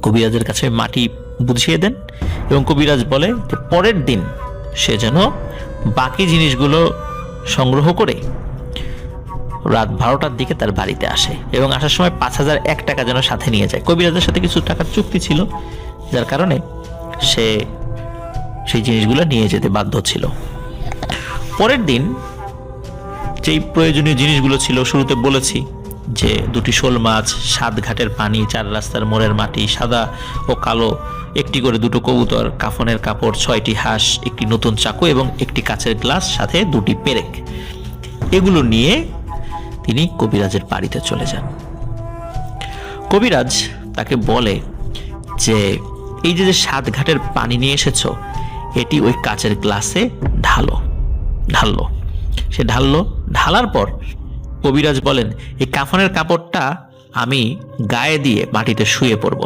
কবিরাজের কাছে মাটি বুঝিয়ে দেন এবং কবিরাজ বলে যে পরের দিন সে যেন বাকি জিনিসগুলো সংগ্রহ করে রাত 12টার দিকে তার বাড়িতে আসে এবং আসার সময় 5001 টাকা যেন সাথে নিয়ে যায়। কবিরাজের সাথে কিছু টাকার চুক্তি ছিল, যার কারণে সে সেই জিনিসগুলো নিয়ে যেতে বাধ্য ছিল। পরের দিন যেই প্রয়োজনীয় জিনিসগুলো ছিল শুরুতে বলেছি যে দুটি শোল মাছ, 7 ঘাটের পানি, 4 রাস্তার মোড়ের মাটি, সাদা ও কালো একটি করে দুটো কবুতর, কাফনের কাপড়, 6টি হাঁস, একটি নতুন চাকু এবং একটি কাচের গ্লাস, সাথে 2টি পেরেক। এগুলো নিয়ে তিনি কবিরাজের বাড়িতে চলে যান। কবিরাজ তাকে বলে যে এই যে 7 ঘাটের পানি নিয়ে এসেছো, এটি ওই কাচের গ্লাসে ঢাললো। সে ঢালার পর কবিরাজ বলেন এই কাফনের কাপড়টা আমি গায়ে দিয়ে মাটিতে শুয়ে পড়ব।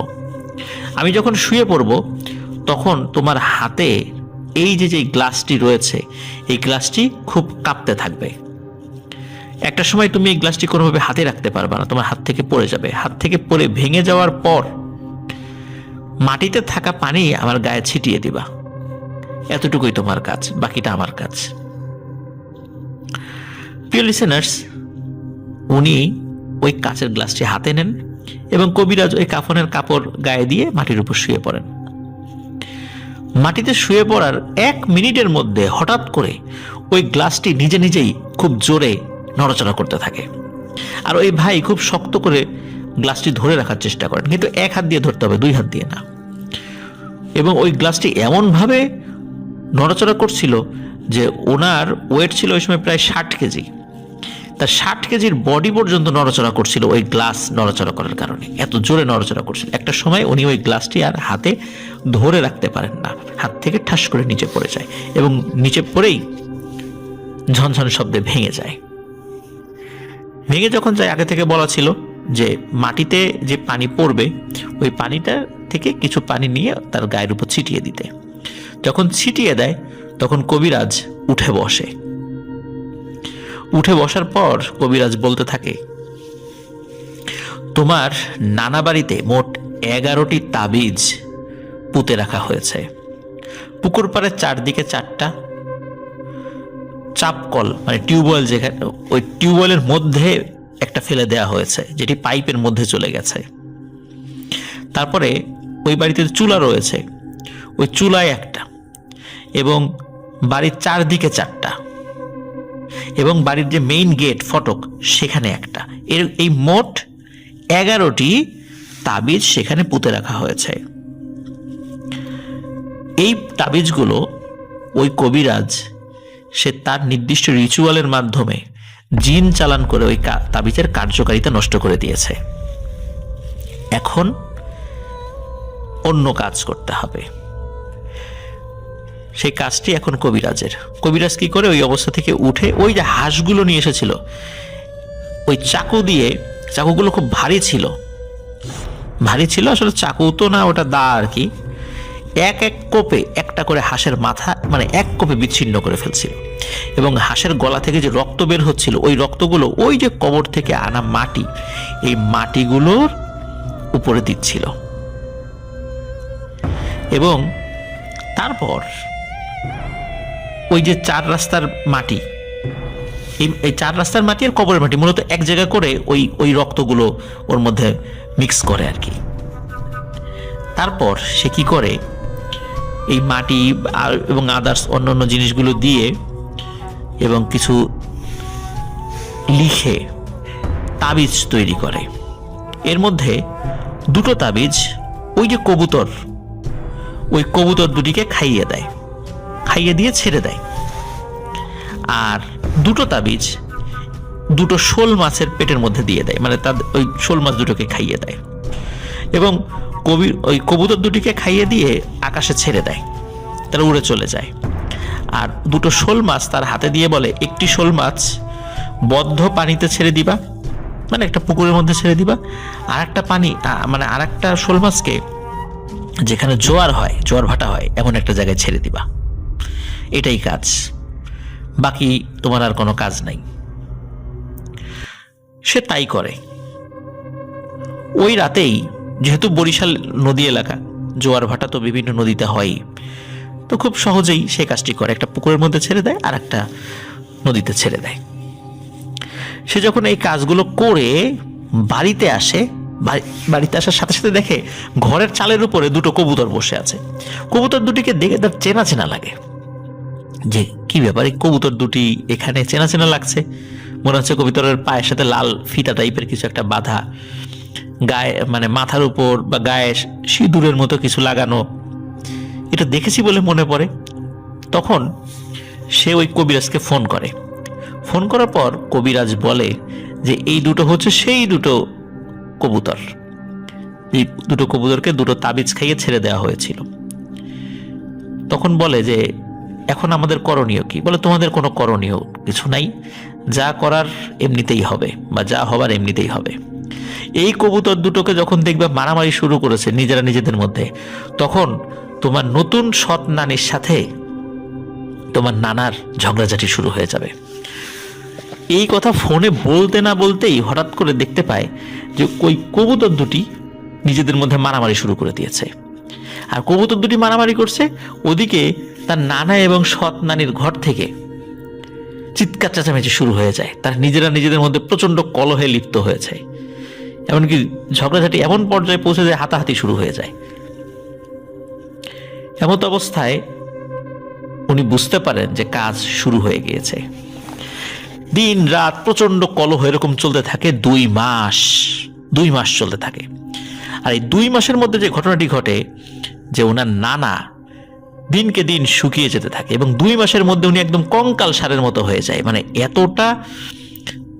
আমি যখন শুয়ে পড়ব তখন তোমার হাতে এই যে গ্লাসটি রয়েছে, এই গ্লাসটি খুব কাঁপতে থাকবে। একটা সময় তুমি এই গ্লাসটি কোনোভাবে হাতে রাখতে পারবে না, তোমার হাত থেকে পড়ে যাবে। হাত থেকে পড়ে ভেঙে যাওয়ার পর মাটিতে থাকা পানি আমার গায়ে ছিটিয়ে দিবা। এতটুকুই তোমার কাজ, বাকিটা আমার কাজ। প্রিয় লিসেনার্স, উনি ওই কাচের গ্লাসটি হাতে নেন এবং কবিরাজ ওই কাফনের কাপড় গায়ে দিয়ে মাটির উপর শুয়ে পড়েন। মাটিতে শুয়ে পড়ার 1 মিনিটের মধ্যে হঠাৎ করে ওই গ্লাসটি নিজে নিজেই খুব জোরে নড়াচড়া করতে থাকে। আর ওই ভাই খুব শক্ত করে গ্লাসটি ধরে রাখার চেষ্টা করেন, কিন্তু 1 হাত দিয়ে ধরতে হবে, 2 হাত দিয়ে না। এবং ওই গ্লাসটি এমনভাবে নড়াচড়া করছিল যে ওনার ওয়েট ছিল ওই সময় প্রায় 60 কেজি। তার 60 কেজির বডি পর্যন্ত নড়াচড়া করছিল ওই গ্লাস নড়াচড়া করার কারণে, এত জোরে নড়াচড়া করছিল। একটা সময় উনি ওই গ্লাসটি আর হাতে ধরে রাখতে পারেন না, হাত থেকে ঠাস করে নিচে পড়ে যায় এবং নিচে পড়েই ঝনঝন শব্দে ভেঙে যায়। ভেঙে যখন যায়, আগে থেকে বলা ছিল যে মাটিতে যে পানি পড়বে ওই পানিটা থেকে কিছু পানি নিয়ে তার গায়ের উপর ছিটিয়ে দিতে। যখন ছিটিয়ে দেয় তখন কবিরাজ উঠে বসে। উঠে বসার পর কবিরাজ বলতে থাকে, তোমার নানা বাড়িতে মোট 11টি তাবিজ পুঁতে রাখা হয়েছে। পুকুর পাড়ের চারদিকে 4টা, চাপকল মানে টিউবওয়েল, যেখানে ওই টিউবওয়েলের মধ্যে একটা ফেলে দেওয়া হয়েছে যেটি পাইপের মধ্যে চলে গেছে। তারপরে ওই বাড়িতে চুলা রয়েছে, ওই চুলায় একটা, এবং বাড়ির চারদিকে 4টা, এবং বাড়ির যে মেইন গেট ফটক সেখানে একটা। এই মোট 11টি তাবিজ সেখানে পুঁতে রাখা হয়েছে। এই তাবিজগুলো ওই কবিরাজ সে তার নির্দিষ্ট রিচুয়ালের মাধ্যমে জিন চালান করে ওই তাবিজের কার্যকারিতা নষ্ট করে দিয়েছে। এখন অন্য কাজ করতে হবে। সেই কাজটি এখন কবিরাজের। কবিরাজ কি করে, ওই অবস্থা থেকে উঠে ওই যে হাঁসগুলো নিয়ে এসেছিল, ওই চাকু দিয়ে, চাকুগুলো খুব ভারী ছিল আসলে চাকু তো না, ওটা দা আর কি, এক কোপে একটা করে হাঁসের মাথা মানে এক কোপে বিচ্ছিন্ন করে ফেলছিল। এবং হাঁসের গলা থেকে যে রক্ত বের হচ্ছিল, ওই রক্তগুলো ওই যে কবর থেকে আনা মাটি, এই মাটিগুলোর উপরে দিচ্ছিল। এবং তারপর ওই যে 4 রাস্তার মাটি, এই 4 রাস্তার মাটি আর কবরের মাটি মূলত এক জায়গা করে ওই রক্তগুলো ওর মধ্যে মিক্স করে আর কি। তারপর সে কি করে, এই মাটি এবং আদার্স অন্যান্য জিনিসগুলো দিয়ে এবং কিছু লিখে তাবিজ তৈরি করে। এর মধ্যে 2টো তাবিজ ওই যে কবুতর, ওই কবুতর দুটিকে খাইয়ে দেয়, খাইয়ে দিয়ে ছেড়ে দেয়। আর 2টো তাবিজ 2টো শোল মাছের পেটের মধ্যে দিয়ে দেয়, মানে তাদের ওই শোল মাছ দুটোকে খাইয়ে দেয়। এবং ওই কবুতর দুটিকে খাইয়ে দিয়ে আকাশে ছেড়ে দেয়, তারা উড়ে চলে যায়। আর 2টো শোল মাছ তার হাতে দিয়ে বলে, একটি শোল মাছ বদ্ধ পানিতে ছেড়ে দিবা, মানে একটা পুকুরের মধ্যে ছেড়ে দিবা, আর একটা পানি মানে আর একটা শোল মাছকে যেখানে জোয়ার হয়, জোয়ার ভাটা হয়, এমন একটা জায়গায় ছেড়ে দিবা। এটাই কাজ, বাকি তোমার আর কোনো কাজ নাই। সে তাই করে। ওই রাতেই, যেহেতু বরিশাল নদী এলাকা, জোয়ার ভাটা তো বিভিন্ন নদীতে হয়, তো খুব সহজেই সে কাজটি করে, একটা পুকুরের মধ্যে ছেড়ে দেয় আর একটা নদীতে ছেড়ে দেয়। সে যখন এই কাজগুলো করে বাড়িতে আসে, বাড়িতে আসার সাথে সাথে দেখে ঘরের চালের উপরে 2টো কবুতর বসে আছে। কবুতর দুটিকে দেখে তার চেনা চেনা লাগে, যে কি ব্যাপার, এই কবুতর দুটি এখানে চেনা চেনা লাগছে। মনে হচ্ছে কবুতরের পায়ের সাথে লাল ফিতা টাইপের কিছু একটা বাঁধা, গায়ে মানে মাথার উপর বা গায়ে সিঁদুরের মতো কিছু লাগানো, এটা দেখেছি বলে মনে পড়ে। তখন সে ওই কবিরাজকে ফোন করে। ফোন করার পর কবিরাজ বলে যে এই 2টো হচ্ছে সেই 2টো কবুতর, এই 2টো কবুতরকে 2টো তাবিজ খাইয়ে ছেড়ে দেওয়া হয়েছিল। তখন বলে যে এখন আমাদের করণীয় কি? বলে তোমাদের কোনো করণীয় কিছু নাই, যা করার এমনিতেই হবে, বা যা হবার এমনিতেই হবে। এই কবুতর 2টোকে যখন দেখবে মারামারি শুরু করেছে নিজেরা নিজেদের মধ্যে, তখন তোমার নতুন সৎ নানির সাথে তোমার নানার ঝগড়াঝাটি শুরু হয়ে যাবে। এই কথা ফোনে বলতে না বলতেই হঠাৎ করে দেখতে পায় যে ওই কবুতর দুটি নিজেদের মধ্যে মারামারি শুরু করে দিয়েছে। আর কবুতর দুটি মারামারি করছে, ওদিকে তার নানা এবং সৎ নানির ঘর থেকে চিৎকার চেঁচামেচি শুরু হয়ে যায়। তার নিজেরা নিজেদের মধ্যে প্রচন্ড কলহে লিপ্ত হয়েছে, এমনকি ঝগড়াঝাটি এমন পর্যায়ে পৌঁছে যায় হাতাহাতি শুরু হয়ে যায়। এমত অবস্থায় উনি বুঝতে পারেন যে কাজ শুরু হয়ে গিয়েছে। দিন রাত প্রচন্ড কলহ এরকম চলতে থাকে 2 মাস চলতে থাকে। আর এই 2 মাসের মধ্যে যে ঘটনাটি ঘটে, যে ওনার নানা দিনকে দিন শুকিয়ে যেতে থাকে এবং 2 মাসের মধ্যে উনি একদম কঙ্কাল সারের মতো হয়ে যায়। মানে এতটা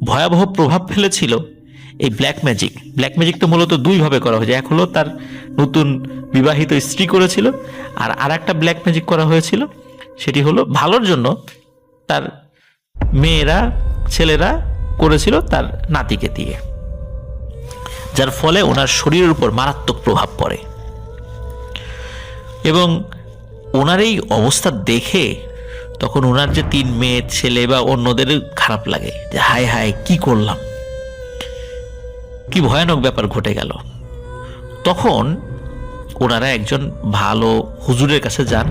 ভয়াবহ প্রভাব ফেলেছিল এই ব্ল্যাক ম্যাজিক তো মূলত 2 ভাবে করা হয়েছে। এক হলো তার নতুন বিবাহিত স্ত্রী করেছিল, আর একটা ব্ল্যাক ম্যাজিক করা হয়েছিল, সেটি হলো ভালোর জন্য তার ছেলেরা করেছিল তার নাতিকে দিয়ে, যার ফলে ওনার শরীরের উপর মারাত্মক প্রভাব পড়ে। এবং ওনার এই অবস্থা দেখে তখন ওনার যে 3 মেয়ে ছেলে বা অন্যদের খারাপ লাগে, যে হায় হায় কি করলাম, কি ভয়ানক ব্যাপার ঘটে গেল। তখন ওনারা একজন ভালো হুজুরের কাছে যান।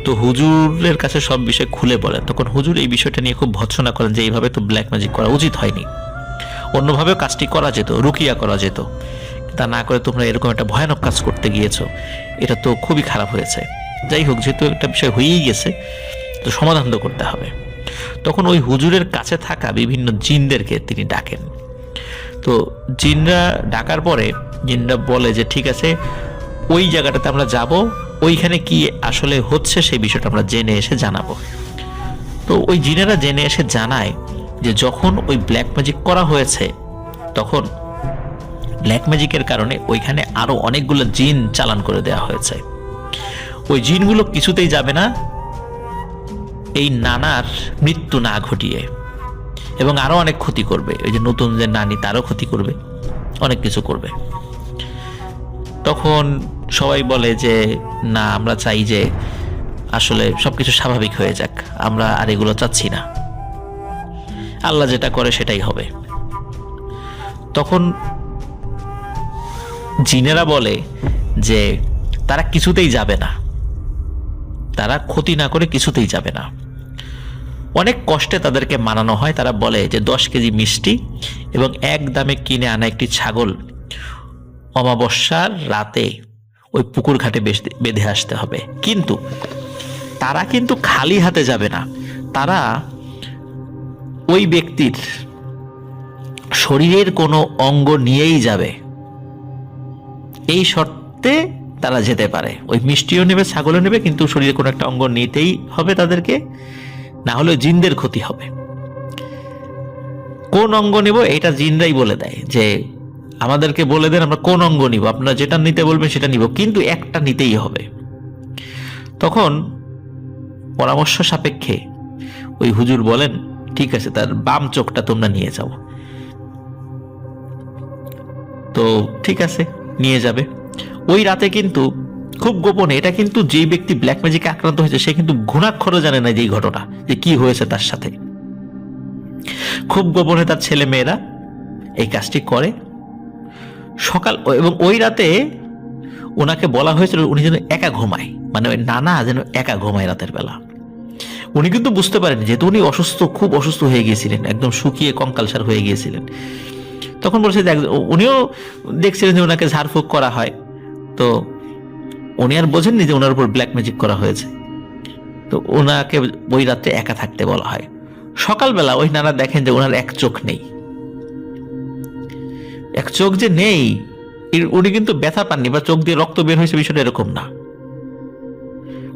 তো হুজুরের কাছে সব বিষয় খুলে বলেন। তখন হুজুর এই বিষয়টা নিয়ে খুব ভৎসনা করেন যে এইভাবে তো ব্ল্যাক ম্যাজিক করা উচিত হয়নি, অন্যভাবেও কাজটি করা যেত, রুকিয়া করা যেত, তা না করে তোমরা এরকম একটা ভয়ানক কাজ করতে গিয়েছো, এটা তো খুবই খারাপ হয়েছে। যাই হোক, যেহেতু একটা বিষয় হয়েই গেছে তো সমাধান তো করতে হবে। তখন ওই হুজুরের কাছে থাকা বিভিন্ন জিনদেরকে তিনি ডাকেন। তো জিনরা ডাকার পরে জিনরা বলে যে ঠিক আছে, ওই জায়গাটাতে আমরা যাব, ওইখানে কি আসলে হচ্ছে সেই বিষয়টা আমরা জেনে এসে জানাবো। তো ওই জিনেরা জেনে এসে জানায় যে যখন ওই ব্ল্যাক ম্যাজিক করা হয়েছে, তখন ব্ল্যাক ম্যাজিকের কারণে ওইখানে আরো অনেকগুলো জিন চালান করে দেওয়া হয়েছে। ওই জিনগুলো কিছুতেই যাবে না এই নানার মৃত্যু না ঘটিয়ে, এবং আরো অনেক ক্ষতি করবে। ওই যে নতুন যে নানি, তারও ক্ষতি করবে, অনেক কিছু করবে। তখন সবাই বলে যে না, আমরা চাই যে আসলে সবকিছু স্বাভাবিক হয়ে যাক, আমরা আর এগুলো চাচ্ছি না, আল্লাহ যেটা করে সেটাই হবে। তখন জিনেরা বলে যে তারা কিছুতেই যাবে না, তারা ক্ষতি না করে কিছুতেই যাবে না। অনেক কষ্টে তাদেরকে মানানো হয়। তারা বলে যে 10 কেজি মিষ্টি এবং এক দামে কিনে আনা একটি ছাগল অমাবস্যার রাতে ওই পুকুর ঘাটে বেঁধে আসতে হবে। কিন্তু তারা কিন্তু খালি হাতে যাবে না, তারা ওই ব্যক্তির শরীরের কোনো অঙ্গ নিয়েই যাবে। এই শর্তে তারা যেতে পারে। ওই মিষ্টিও নেবে, ছাগলও নেবে, কিন্তু শরীরে কোনো একটা অঙ্গ নিতেই হবে তাদেরকে, না হলে জিনদের ক্ষতি হবে। কোন অঙ্গ নেব এটা জিনরাই বলে দেয়, যে আমাদেরকে বলে দেন আমরা কোন অঙ্গ নিব, আপনারা যেটা নিতে বলবেন সেটা নিব, কিন্তু একটা নিতেই হবে। তখন পরামর্শ সাপেক্ষে ওই হুজুর বলেন, ঠিক আছে, তার বাম চোখটা তোমরা নিয়ে যাও। তো ঠিক আছে, নিয়ে যাবে। ওই রাতে কিন্তু খুব গোপনে, এটা কিন্তু যে ব্যক্তি ব্ল্যাক ম্যাজিকে আক্রান্ত হয়েছে সে কিন্তু ঘুণাক্ষরও জানে না যে এই ঘটনা, যে কি হয়েছে তার সাথে। খুব গোপনে তার ছেলে মেয়েরা এই কাজটি করে। সকাল এবং ওই রাতে ওনাকে বলা হয়েছিল উনি যেন একা ঘুমায়, মানে ওই নানা যেন একা ঘুমায় রাতের বেলা। উনি কিন্তু বুঝতে পারেন, যেহেতু উনি অসুস্থ, খুব অসুস্থ হয়ে গিয়েছিলেন, একদম শুকিয়ে কঙ্কালসার হয়ে গিয়েছিলেন। তখন বলছে যে উনিও দেখছিলেন যে ওনাকে ঝাড়ফুঁক করা হয়, তো উনি আর বোঝেননি যে ওনার উপর ব্ল্যাক ম্যাজিক করা হয়েছে। তো ওনাকে ওই রাত্রে একা থাকতে বলা হয়। সকালবেলা ওই নানা দেখেন যে ওনার এক চোখ নেই। এক চোখ যে নেই, উনি কিন্তু ব্যথা পাননি বা চোখ দিয়ে রক্ত বের হয়েছে, বিষয়টা এরকম না।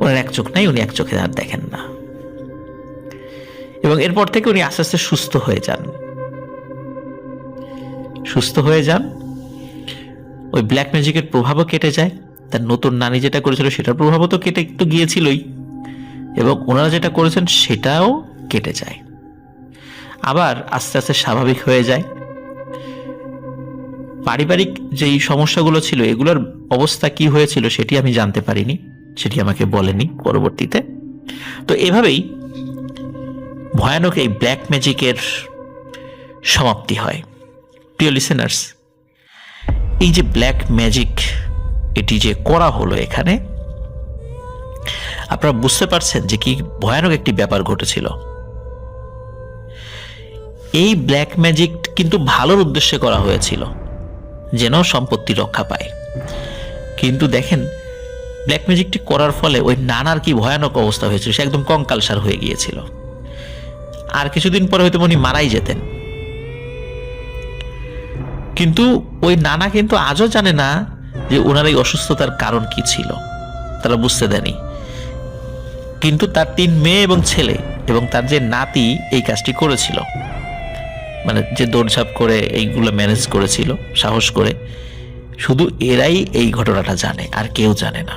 ওনার এক চোখ নাই, উনি এক চোখে আর দেখেন না। এবং এরপর থেকে উনি আস্তে আস্তে সুস্থ হয়ে যান। ওই ব্ল্যাক ম্যাজিকের প্রভাবও কেটে যায়। তার নতুন নানি যেটা করেছিল সেটার প্রভাবও তো কেটে তো গিয়েছিলই, এবং ওনারা যেটা করেছেন সেটাও কেটে যায়। আবার আস্তে আস্তে স্বাভাবিক হয়ে যায়। পারিবারিক যেই সমস্যাগুলো ছিল এগুলোর অবস্থা কি হয়েছিল সেটি আমি জানতে পারিনি, সেটি আমাকে বলেনি পরবর্তীতে। তো এভাবেই ভয়ানক এই ব্ল্যাক ম্যাজিকের সমাপ্তি হয়। প্রিয় লিসেনার্স, এই যে ব্ল্যাক ম্যাজিক এটি যে করা হলো এখানে, আপনারা বুঝতে পারছেন যে কি ভয়ানক একটি ব্যাপার ঘটেছিল। এই ব্ল্যাক ম্যাজিক কিন্তু ভালোর উদ্দেশ্যে করা হয়েছিল, যেন সম্পত্তি রক্ষা পায়। কিন্তু দেখেন ব্ল্যাক ম্যাজিকটি করার ফলে ওই নানার কি ভয়ানক অবস্থা হয়েছিল, সে একদম কঙ্কালসার হয়ে গিয়েছিল। আর কিছুদিন পরে হয়তো উনি মারাই যেতেন। কিন্তু ওই নানা কিন্তু আজও জানে না যে ওনার এই অসুস্থতার কারণ কি ছিল, তারা বুঝতে দেয়নি। কিন্তু তার 3 মেয়ে এবং ছেলে এবং তার যে নাতি এই কাজটি করেছিল, মানে যে দৌড়ঝাঁপ করে এইগুলো ম্যানেজ করেছিল সাহস করে, শুধু এরাই এই ঘটনাটা জানে, আর কেউ জানে না।